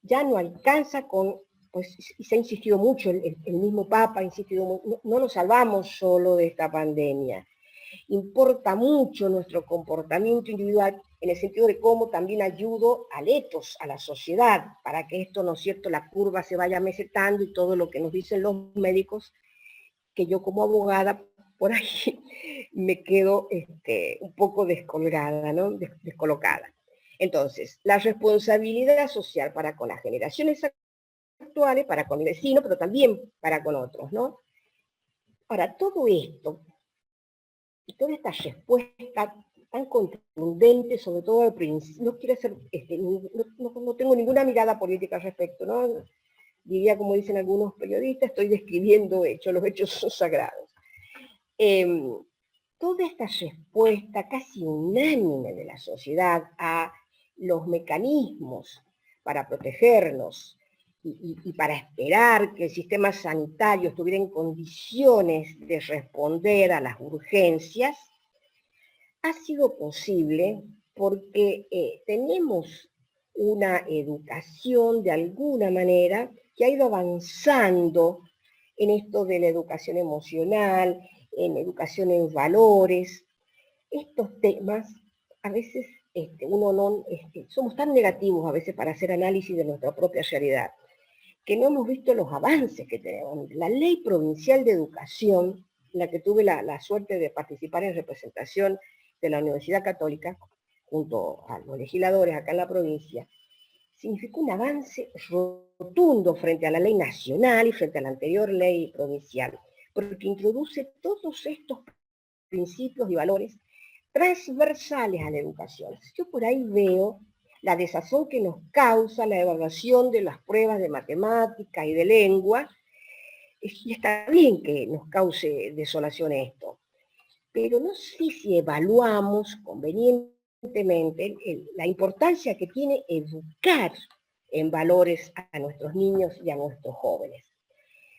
Ya no alcanza con, pues, y se ha insistido mucho, el mismo Papa ha insistido, no nos salvamos solo de esta pandemia. Importa mucho nuestro comportamiento individual en el sentido de cómo también ayudo al etos, a la sociedad, para que esto, ¿no es cierto?, la curva se vaya mesetando y todo lo que nos dicen los médicos, que yo como abogada por ahí me quedo un poco descolgada, ¿no?, descolocada. Entonces, la responsabilidad social para con las generaciones actuales para con el vecino, pero también para con otros, ¿no? Ahora, todo esto y toda esta respuesta tan contundente, sobre todo al principio, no quiero hacer, no tengo ninguna mirada política al respecto, ¿no? Diría, como dicen algunos periodistas, estoy describiendo hechos, los hechos son sagrados. Toda esta respuesta casi unánime de la sociedad a los mecanismos para protegernos y para esperar que el sistema sanitario estuviera en condiciones de responder a las urgencias, ha sido posible porque tenemos una educación de alguna manera que ha ido avanzando en esto de la educación emocional, en educación en valores. Estos temas, a veces uno no, somos tan negativos a veces para hacer análisis de nuestra propia realidad, que no hemos visto los avances que tenemos. La Ley Provincial de Educación, en la que tuve la suerte de participar en representación de la Universidad Católica, junto a los legisladores acá en la provincia, significó un avance rotundo frente a la ley nacional y frente a la anterior ley provincial, porque introduce todos estos principios y valores transversales a la educación. Yo por ahí veo la desazón que nos causa la evaluación de las pruebas de matemática y de lengua, y está bien que nos cause desolación esto, pero no sé si evaluamos convenientemente la importancia que tiene educar en valores a nuestros niños y a nuestros jóvenes.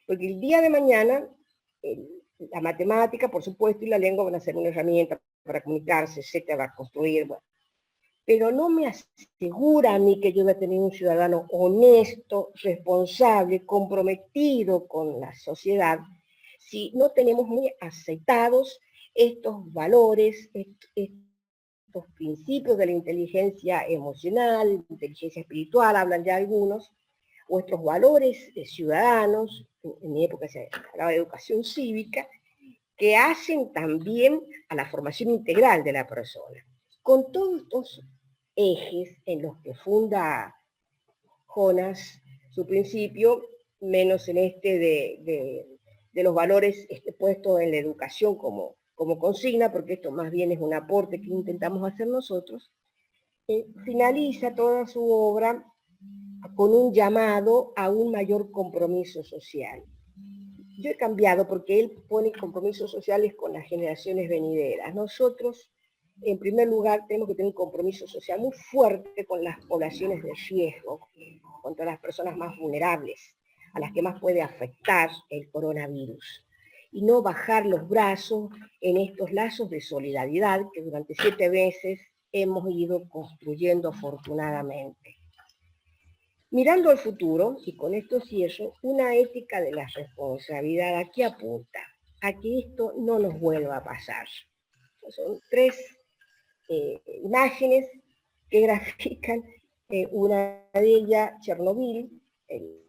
Porque el día de mañana, la matemática, por supuesto, y la lengua van a ser una herramienta para comunicarse, etcétera, para construir, bueno. Pero no me asegura a mí que yo voy a tener un ciudadano honesto, responsable, comprometido con la sociedad, si no tenemos muy aceptados estos valores, estos principios de la inteligencia emocional, inteligencia espiritual, hablan ya algunos, o estos valores ciudadanos, en mi época se hablaba de educación cívica, que hacen también a la formación integral de la persona. Con todos estos ejes en los que funda Jonas su principio, menos en de los valores puestos en la educación como consigna, porque esto más bien es un aporte que intentamos hacer nosotros, finaliza toda su obra con un llamado a un mayor compromiso social. Yo he cambiado porque él pone compromisos sociales con las generaciones venideras. Nosotros, en primer lugar, tenemos que tener un compromiso social muy fuerte con las poblaciones de riesgo, contra las personas más vulnerables, a las que más puede afectar el coronavirus. Y no bajar los brazos en estos lazos de solidaridad que durante 7 meses hemos ido construyendo afortunadamente. Mirando al futuro, y con esto cierro, una ética de la responsabilidad aquí apunta a que esto no nos vuelva a pasar. Son 3 imágenes que grafican una de ellas, Chernobyl, el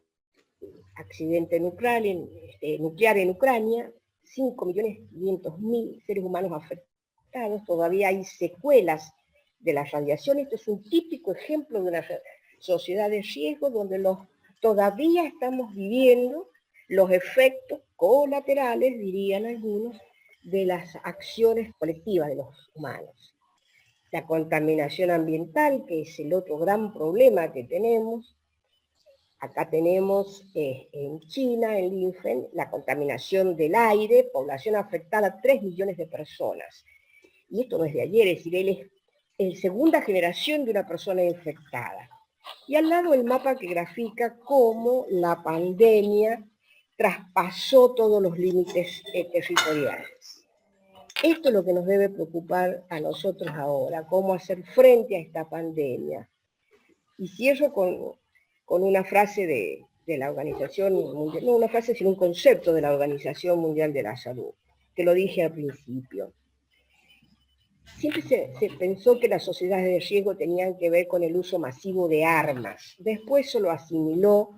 accidente nuclear en Ucrania, 5.500.000 seres humanos afectados, todavía hay secuelas de la radiación. Esto es un típico ejemplo de una sociedad de riesgo donde todavía estamos viviendo los efectos colaterales, dirían algunos, de las acciones colectivas de los humanos. La contaminación ambiental, que es el otro gran problema que tenemos. Acá tenemos en China, en Linfen, la contaminación del aire, población afectada, 3 millones de personas. Y esto no es de ayer, es decir, él es segunda generación de una persona infectada. Y al lado el mapa que grafica cómo la pandemia traspasó todos los límites territoriales. Esto es lo que nos debe preocupar a nosotros ahora, cómo hacer frente a esta pandemia. Y cierro con una frase de la Organización Mundial, no una frase, sino un concepto de la Organización Mundial de la Salud, que lo dije al principio. Siempre se pensó que las sociedades de riesgo tenían que ver con el uso masivo de armas. Después se lo asimiló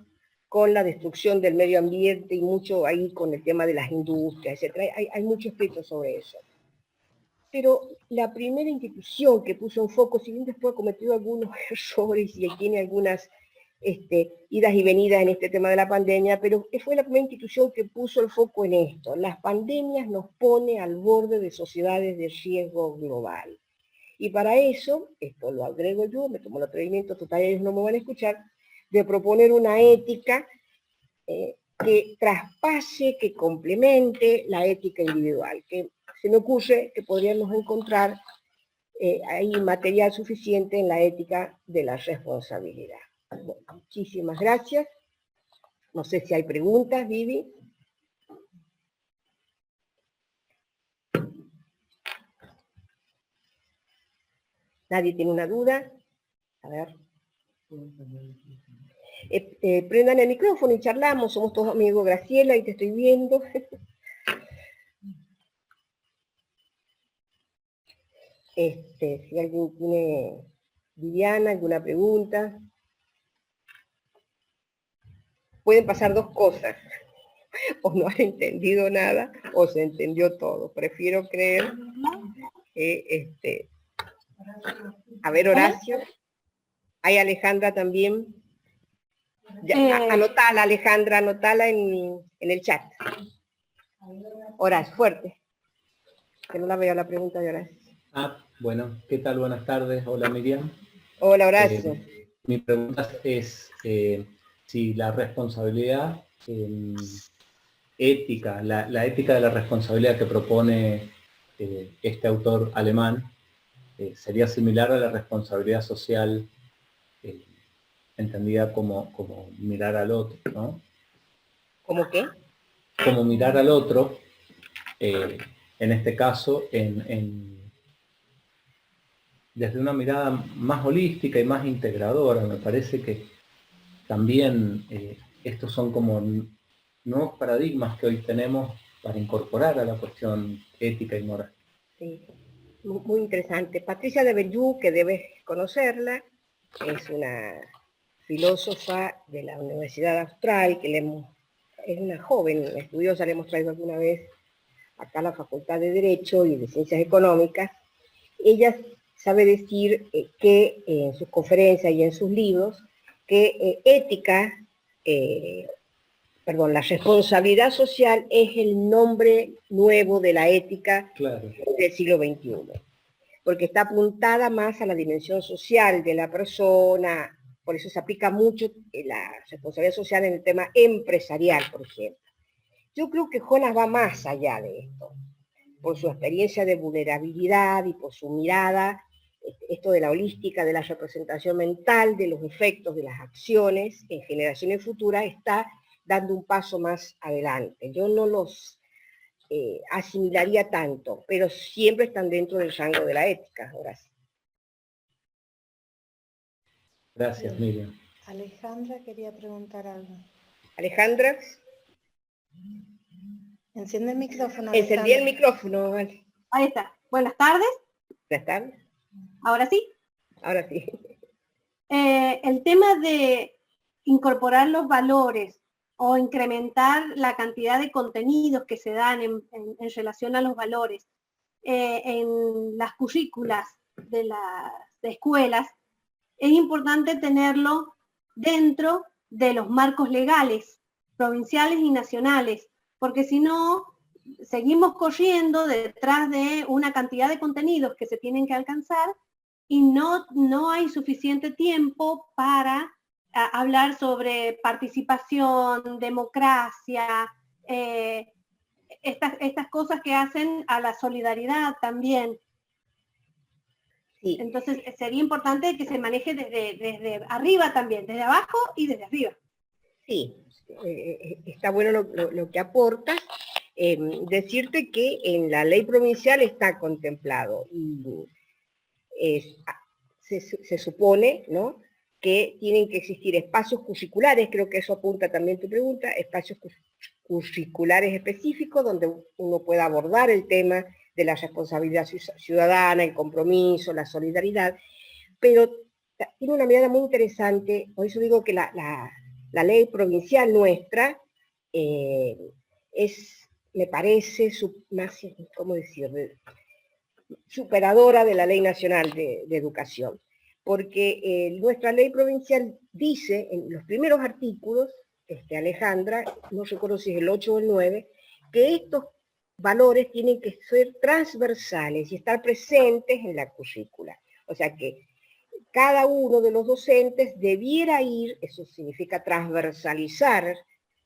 con la destrucción del medio ambiente y mucho ahí con el tema de las industrias, etc. Hay mucho escrito sobre eso. Pero la primera institución que puso en foco, si bien después ha cometido algunos errores y tiene algunas idas y venidas en este tema de la pandemia, pero fue la primera institución que puso el foco en esto. Las pandemias nos pone al borde de sociedades de riesgo global. Y para eso, esto lo agrego yo, me tomo el atrevimiento, total ellos no me van a escuchar, de proponer una ética que traspase, que complemente la ética individual, que se me ocurre que podríamos encontrar hay material suficiente en la ética de la responsabilidad. Bueno, muchísimas gracias. No sé si hay preguntas, Vivi. ¿Nadie tiene una duda? A ver. Prendan el micrófono y charlamos. Somos todos amigos. Graciela, y te estoy viendo. Si alguien tiene, Viviana, alguna pregunta. Pueden pasar dos cosas. O no han entendido nada, o se entendió todo. Prefiero creer que, a ver, Horacio. Hay Alejandra también. Ya, anotala, Alejandra, anotala en el chat. Horacio, fuerte. Que no la veo la pregunta de Horacio. Bueno, ¿qué tal? Buenas tardes. Hola, Miriam. Hola, Horacio. Mi pregunta es si la responsabilidad ética, la ética de la responsabilidad que propone este autor alemán, sería similar a la responsabilidad social entendida como mirar al otro, ¿no? ¿Cómo qué? Como mirar al otro, en este caso, desde una mirada más holística y más integradora. Me parece que también estos son como nuevos paradigmas que hoy tenemos para incorporar a la cuestión ética y moral. Sí, muy interesante. Patricia de Bellú, que debes conocerla, es una filósofa de la Universidad Austral, que es una joven estudiosa, le hemos traído alguna vez acá a la Facultad de Derecho y de Ciencias Económicas. Ella sabe decir que en sus conferencias y en sus libros, que la responsabilidad social es el nombre nuevo de la ética del siglo XXI, porque está apuntada más a la dimensión social de la persona, por eso se aplica mucho la responsabilidad social en el tema empresarial, por ejemplo. Yo creo que Jonas va más allá de esto, por su experiencia de vulnerabilidad y por su mirada, esto de la holística, de la representación mental, de los efectos de las acciones en generaciones futuras, está dando un paso más adelante. Yo no los asimilaría tanto, pero siempre están dentro del rango de la ética. Gracias. Gracias, Miriam. Alejandra quería preguntar algo. Alejandra. Enciende el micrófono, Alejandra. Encendí el micrófono, vale. Ahí está. Buenas tardes. Buenas tardes. ¿Ahora sí? Ahora sí. El tema de incorporar los valores o incrementar la cantidad de contenidos que se dan en relación a los valores en las currículas de las escuelas, es importante tenerlo dentro de los marcos legales, provinciales y nacionales, porque si no, seguimos corriendo detrás de una cantidad de contenidos que se tienen que alcanzar y no hay suficiente tiempo para hablar sobre participación, democracia, estas cosas que hacen a la solidaridad también. Sí. Entonces sería importante que se maneje desde arriba también, desde abajo y desde arriba. Sí, está bueno lo que aportas. Decirte que en la ley provincial está contemplado y se supone, ¿no?, que tienen que existir espacios curriculares, creo que eso apunta también tu pregunta, espacios curriculares específicos donde uno pueda abordar el tema de la responsabilidad ciudadana, el compromiso, la solidaridad, pero tiene una mirada muy interesante. Por eso digo que la ley provincial nuestra me parece más, ¿cómo decir?, superadora de la Ley Nacional de Educación, porque nuestra ley provincial dice en los primeros artículos, Alejandra, no recuerdo si es el 8 o el 9, que estos valores tienen que ser transversales y estar presentes en la currícula. O sea que cada uno de los docentes debiera ir, eso significa transversalizar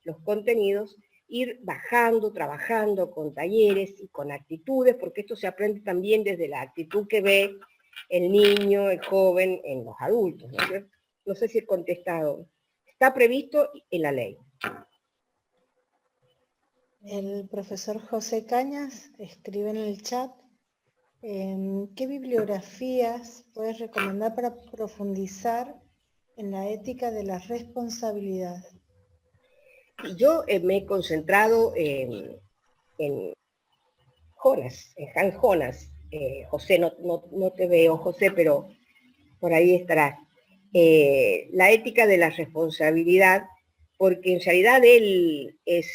los contenidos, ir bajando, trabajando con talleres y con actitudes, porque esto se aprende también desde la actitud que ve el niño, el joven, en los adultos, ¿no es cierto? No sé si he contestado. Está previsto en la ley. El profesor José Cañas escribe en el chat, ¿qué bibliografías puedes recomendar para profundizar en la ética de la responsabilidad? Yo me he concentrado en Jonas, en Hans Jonas. José, no te veo, José, pero por ahí estará. La ética de la responsabilidad, porque en realidad él es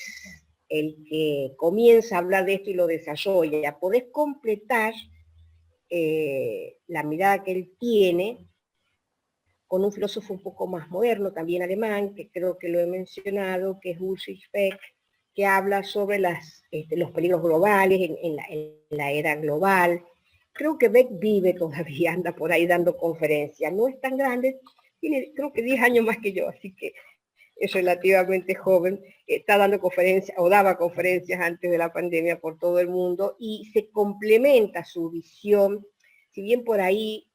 el que comienza a hablar de esto y lo desarrolla. Podés completar la mirada que él tiene con un filósofo un poco más moderno, también alemán, que creo que lo he mencionado, que es Ulrich Beck, que habla sobre los peligros globales en la era global. Creo que Beck vive todavía, anda por ahí dando conferencias. No es tan grande, tiene creo que 10 años más que yo, así que es relativamente joven. Está dando conferencias, o daba conferencias antes de la pandemia por todo el mundo, y se complementa su visión, si bien por ahí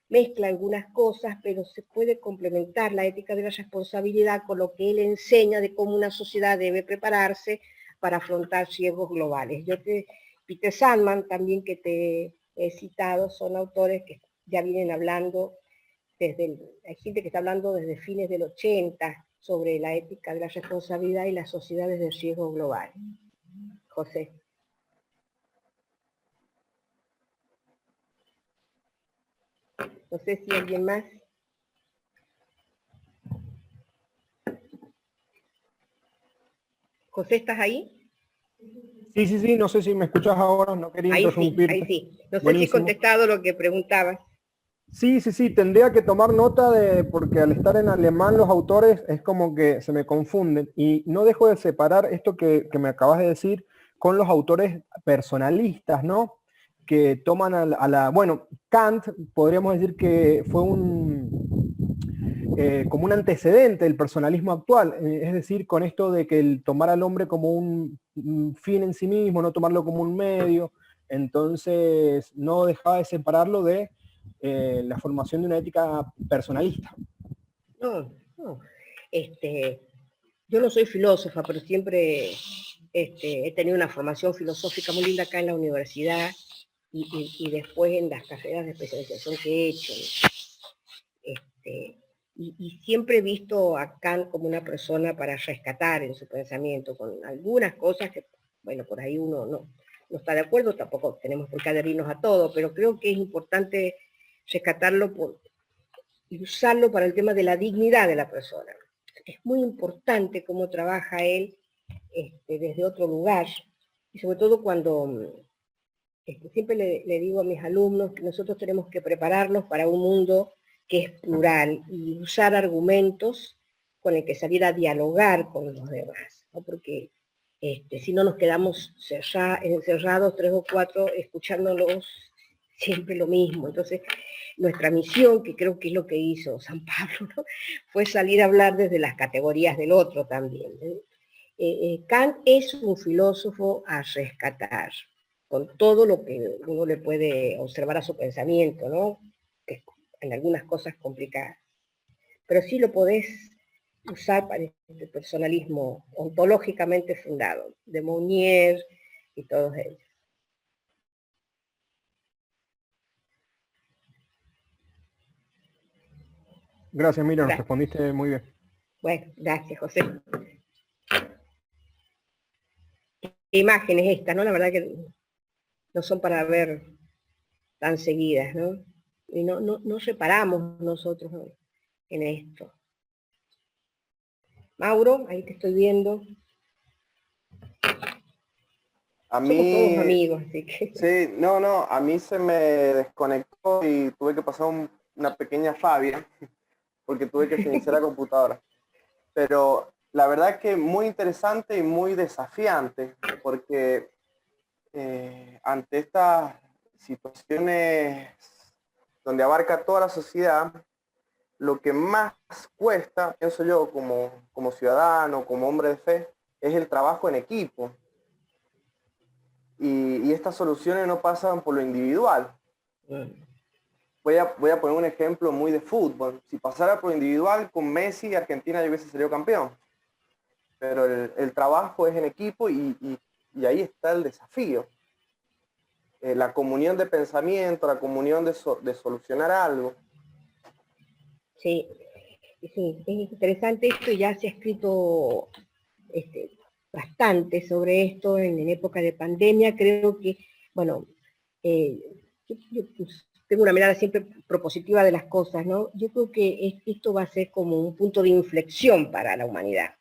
mezcla algunas cosas, pero se puede complementar la ética de la responsabilidad con lo que él enseña de cómo una sociedad debe prepararse para afrontar riesgos globales. Peter Sandman, también que te he citado, son autores que ya vienen hablando hay gente que está hablando desde fines del 80 sobre la ética de la responsabilidad y las sociedades de riesgo global. José. No sé si alguien más. José, ¿estás ahí? Sí, no sé si me escuchas ahora, no quería interrumpirte. Ahí sí. No sé Buenísimo. si he contestado lo que preguntabas. Sí, tendría que tomar nota porque al estar en alemán los autores es como que se me confunden y no dejo de separar esto que me acabas de decir con los autores personalistas, ¿no? Que toman bueno, Kant podríamos decir que fue como un antecedente del personalismo actual, es decir, con esto de que el tomar al hombre como un fin en sí mismo, no tomarlo como un medio, entonces no dejaba de separarlo de la formación de una ética personalista. No. Yo no soy filósofa, pero siempre he tenido una formación filosófica muy linda acá en la universidad y después en las carreras de especialización que he hecho. Y siempre he visto a Kant como una persona para rescatar en su pensamiento, con algunas cosas que, bueno, por ahí uno no está de acuerdo, tampoco tenemos por qué adherirnos a todo, pero creo que es importante rescatarlo y usarlo para el tema de la dignidad de la persona. Es muy importante cómo trabaja él desde otro lugar, y sobre todo cuando siempre le digo a mis alumnos que nosotros tenemos que prepararnos para un mundo que es plural y usar argumentos con el que salir a dialogar con los demás, ¿no? Porque si no nos quedamos encerrados 3 o 4 escuchándolos siempre lo mismo. Entonces, nuestra misión, que creo que es lo que hizo San Pablo, ¿no? Fue salir a hablar desde las categorías del otro también. Kant es un filósofo a rescatar, con todo lo que uno le puede observar a su pensamiento, ¿no? En algunas cosas complicadas. Pero sí lo podés usar para este personalismo ontológicamente fundado, de Mounier y todos ellos. Gracias, Miriam, respondiste muy bien. Bueno, gracias, José. ¿Qué imágenes estas, no? La verdad que no son para ver tan seguidas, ¿no? Y no reparamos nosotros en esto. Mauro, ahí te estoy viendo. A Somos todos mí, amigos, así que... sí, a mí se me desconectó y tuve que pasar un una pequeña fabia, porque tuve que reiniciar la computadora. Pero la verdad que muy interesante y muy desafiante, porque ante estas situaciones donde abarca toda la sociedad, lo que más cuesta, pienso yo, como ciudadano, como hombre de fe, es el trabajo en equipo. Y estas soluciones no pasan por lo individual. Voy a poner un ejemplo muy de fútbol. Si pasara por lo individual, con Messi, Argentina ya hubiese salido campeón. Pero el trabajo es en equipo y ahí está el desafío. La comunión de pensamiento, la comunión de solucionar algo. Sí, sí, es interesante esto, ya se ha escrito bastante sobre esto en época de pandemia. Creo que, bueno, yo tengo una mirada siempre propositiva de las cosas, ¿no? Yo creo que esto va a ser como un punto de inflexión para la humanidad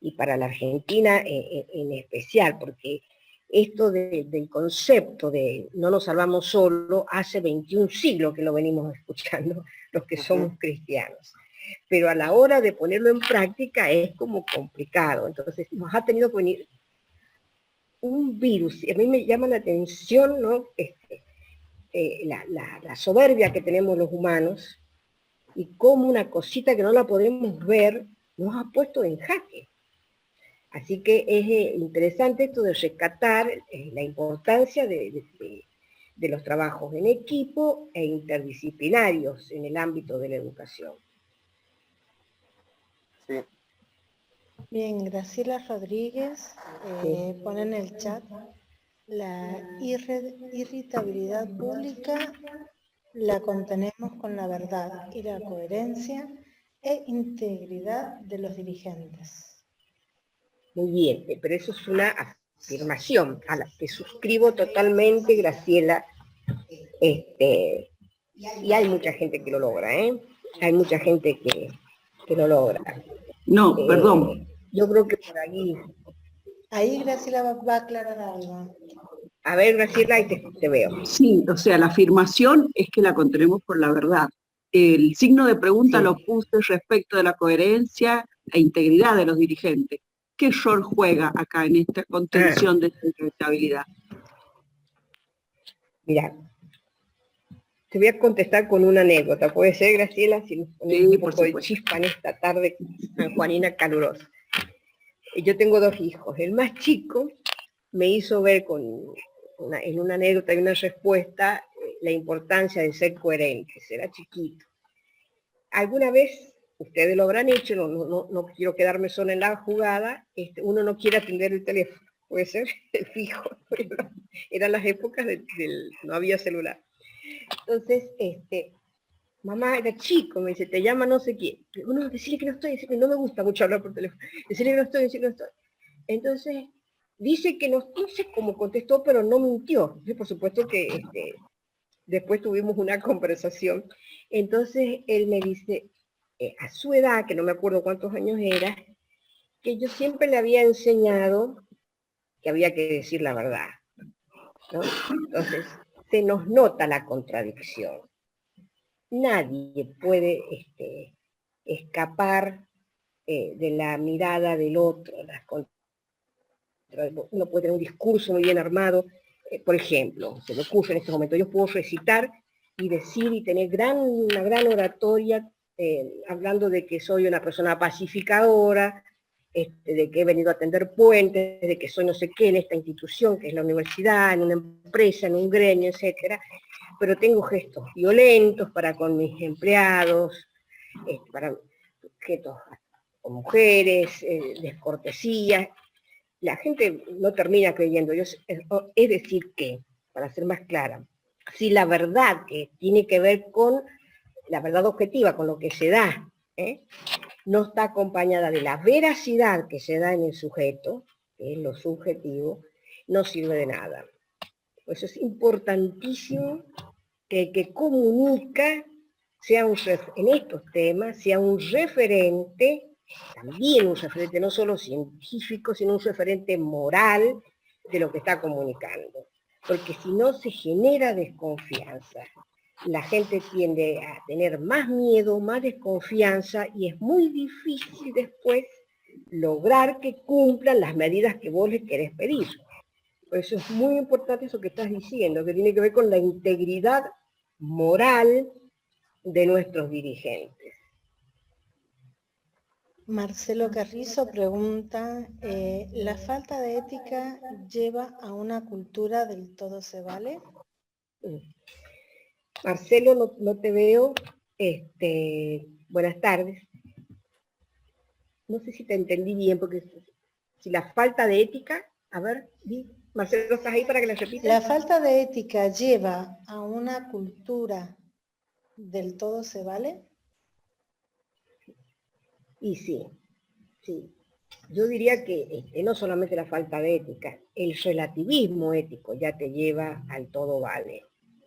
y para la Argentina en especial, porque esto del concepto de no nos salvamos solo, hace 21 siglos que lo venimos escuchando los que somos cristianos. Pero a la hora de ponerlo en práctica es como complicado. Entonces nos ha tenido que venir un virus. Y a mí me llama la atención, ¿no? La soberbia que tenemos los humanos y cómo una cosita que no la podemos ver nos ha puesto en jaque. Así que es interesante esto de rescatar la importancia de los trabajos en equipo e interdisciplinarios en el ámbito de la educación. Sí. Bien, Graciela Rodríguez pone en el chat: la irritabilidad pública la contenemos con la verdad y la coherencia e integridad de los dirigentes. Muy bien, pero eso es una afirmación a la que suscribo totalmente, Graciela. Y hay mucha gente que lo logra, ¿eh? Hay mucha gente que lo logra. No, perdón. Yo creo que por ahí... Ahí Graciela va a aclarar algo. A ver, Graciela, ahí te veo. Sí, o sea, la afirmación es que la contenemos por la verdad. El signo de pregunta Sí. lo puse respecto de la coherencia e integridad de los dirigentes. ¿Qué rol juega acá en esta contención de esta irritabilidad? Mira, te voy a contestar con una anécdota. ¿Puede ser, Graciela? Si nos ponemos un poco de chispa en esta tarde sanjuanina calurosa. Yo tengo 2 hijos. El más chico me hizo ver en una anécdota y una respuesta la importancia de ser coherentes. Era chiquito. Alguna vez, ustedes lo habrán hecho, no quiero quedarme sola en la jugada, uno no quiere atender el teléfono. Puede ser el fijo. Eran las épocas no había celular. Entonces, mamá era chico, me dice, te llama no sé quién. Uno, decirle que no estoy, decirle, no me gusta mucho hablar por teléfono. Decirle que no estoy, decirle que no estoy. Entonces, dice que no sé cómo contestó, pero no mintió. Yo, por supuesto que después tuvimos una conversación. Entonces, él me dice, a su edad, que no me acuerdo cuántos años era, que yo siempre le había enseñado que había que decir la verdad, ¿no? Entonces, se nos nota la contradicción. Nadie puede escapar de la mirada del otro. Uno puede tener un discurso muy bien armado. Por ejemplo, se me ocurre en este momento, yo puedo recitar y decir y tener una gran oratoria hablando de que soy una persona pacificadora, de que he venido a tender puentes, de que soy no sé qué en esta institución, que es la universidad, en una empresa, en un gremio, etcétera, pero tengo gestos violentos para con mis empleados, para gestos con mujeres, descortesías. La gente no termina creyendo. Es decir que, para ser más clara, si la verdad que tiene que ver con la verdad objetiva, con lo que se da, no está acompañada de la veracidad que se da en el sujeto, que es lo subjetivo, no sirve de nada. Por eso es importantísimo que el que comunica sea en estos temas, sea un referente, también un referente no solo científico, sino un referente moral de lo que está comunicando. Porque si no se genera desconfianza. la gente tiende a tener más miedo, más desconfianza, y es muy difícil después lograr que cumplan las medidas que vos les querés pedir. Por eso es muy importante eso que estás diciendo, que tiene que ver con la integridad moral de nuestros dirigentes. Marcelo Carrizo pregunta, ¿la falta de ética lleva a una cultura del todo se vale? Marcelo, no te veo. Buenas tardes. No sé si te entendí bien, porque si la falta de ética, a ver, Marcelo, ¿estás ahí para que la repitas? ¿La falta de ética lleva a una cultura del todo se vale? Y sí. Yo diría que no solamente la falta de ética, el relativismo ético ya te lleva al todo vale.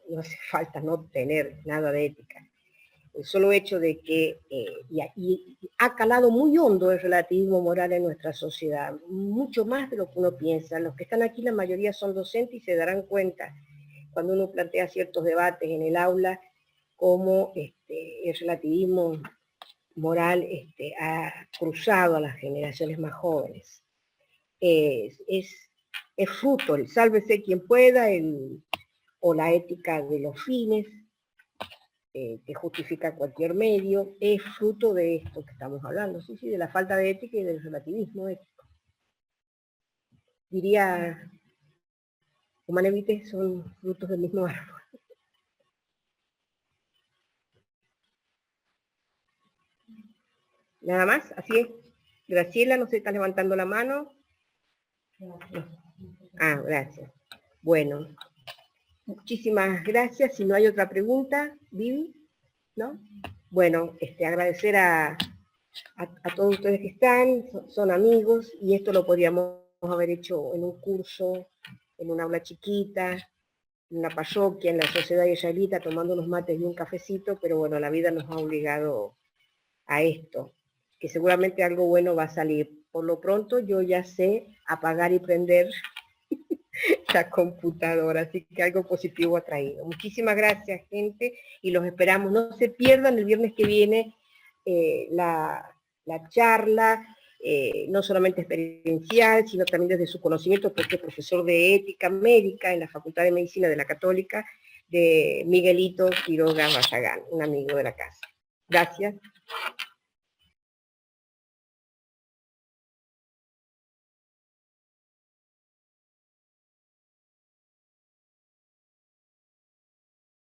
No hace falta no tener nada de ética. El solo hecho de que y ha calado muy hondo el relativismo moral en nuestra sociedad, mucho más de lo que uno piensa. Los que están aquí, la mayoría son docentes y se darán cuenta cuando uno plantea ciertos debates en el aula, cómo el relativismo moral ha cruzado a las generaciones más jóvenes. Es fruto, el sálvese quien pueda, o la ética de los fines, que justifica cualquier medio, es fruto de esto que estamos hablando, sí, de la falta de ética y del relativismo ético. Diría, Humanevites son frutos del mismo árbol. Nada más, así es. Graciela, no sé, está levantando la mano. No. Ah, gracias. Bueno, muchísimas gracias. Si no hay otra pregunta, Vivi, ¿no? Bueno, agradecer a todos ustedes que están, son amigos, y esto lo podríamos haber hecho en un curso, en un aula chiquita, en una parroquia, en la sociedad israelita, tomando unos mates y un cafecito, pero bueno, la vida nos ha obligado a esto, que seguramente algo bueno va a salir. Por lo pronto yo ya sé apagar y prender la computadora, así que algo positivo ha traído. Muchísimas gracias, gente, y los esperamos. No se pierdan el viernes que viene la charla, no solamente experiencial, sino también desde su conocimiento, porque es profesor de ética médica en la Facultad de Medicina de la Católica, de Miguelito Quiroga Barragán, un amigo de la casa. Gracias.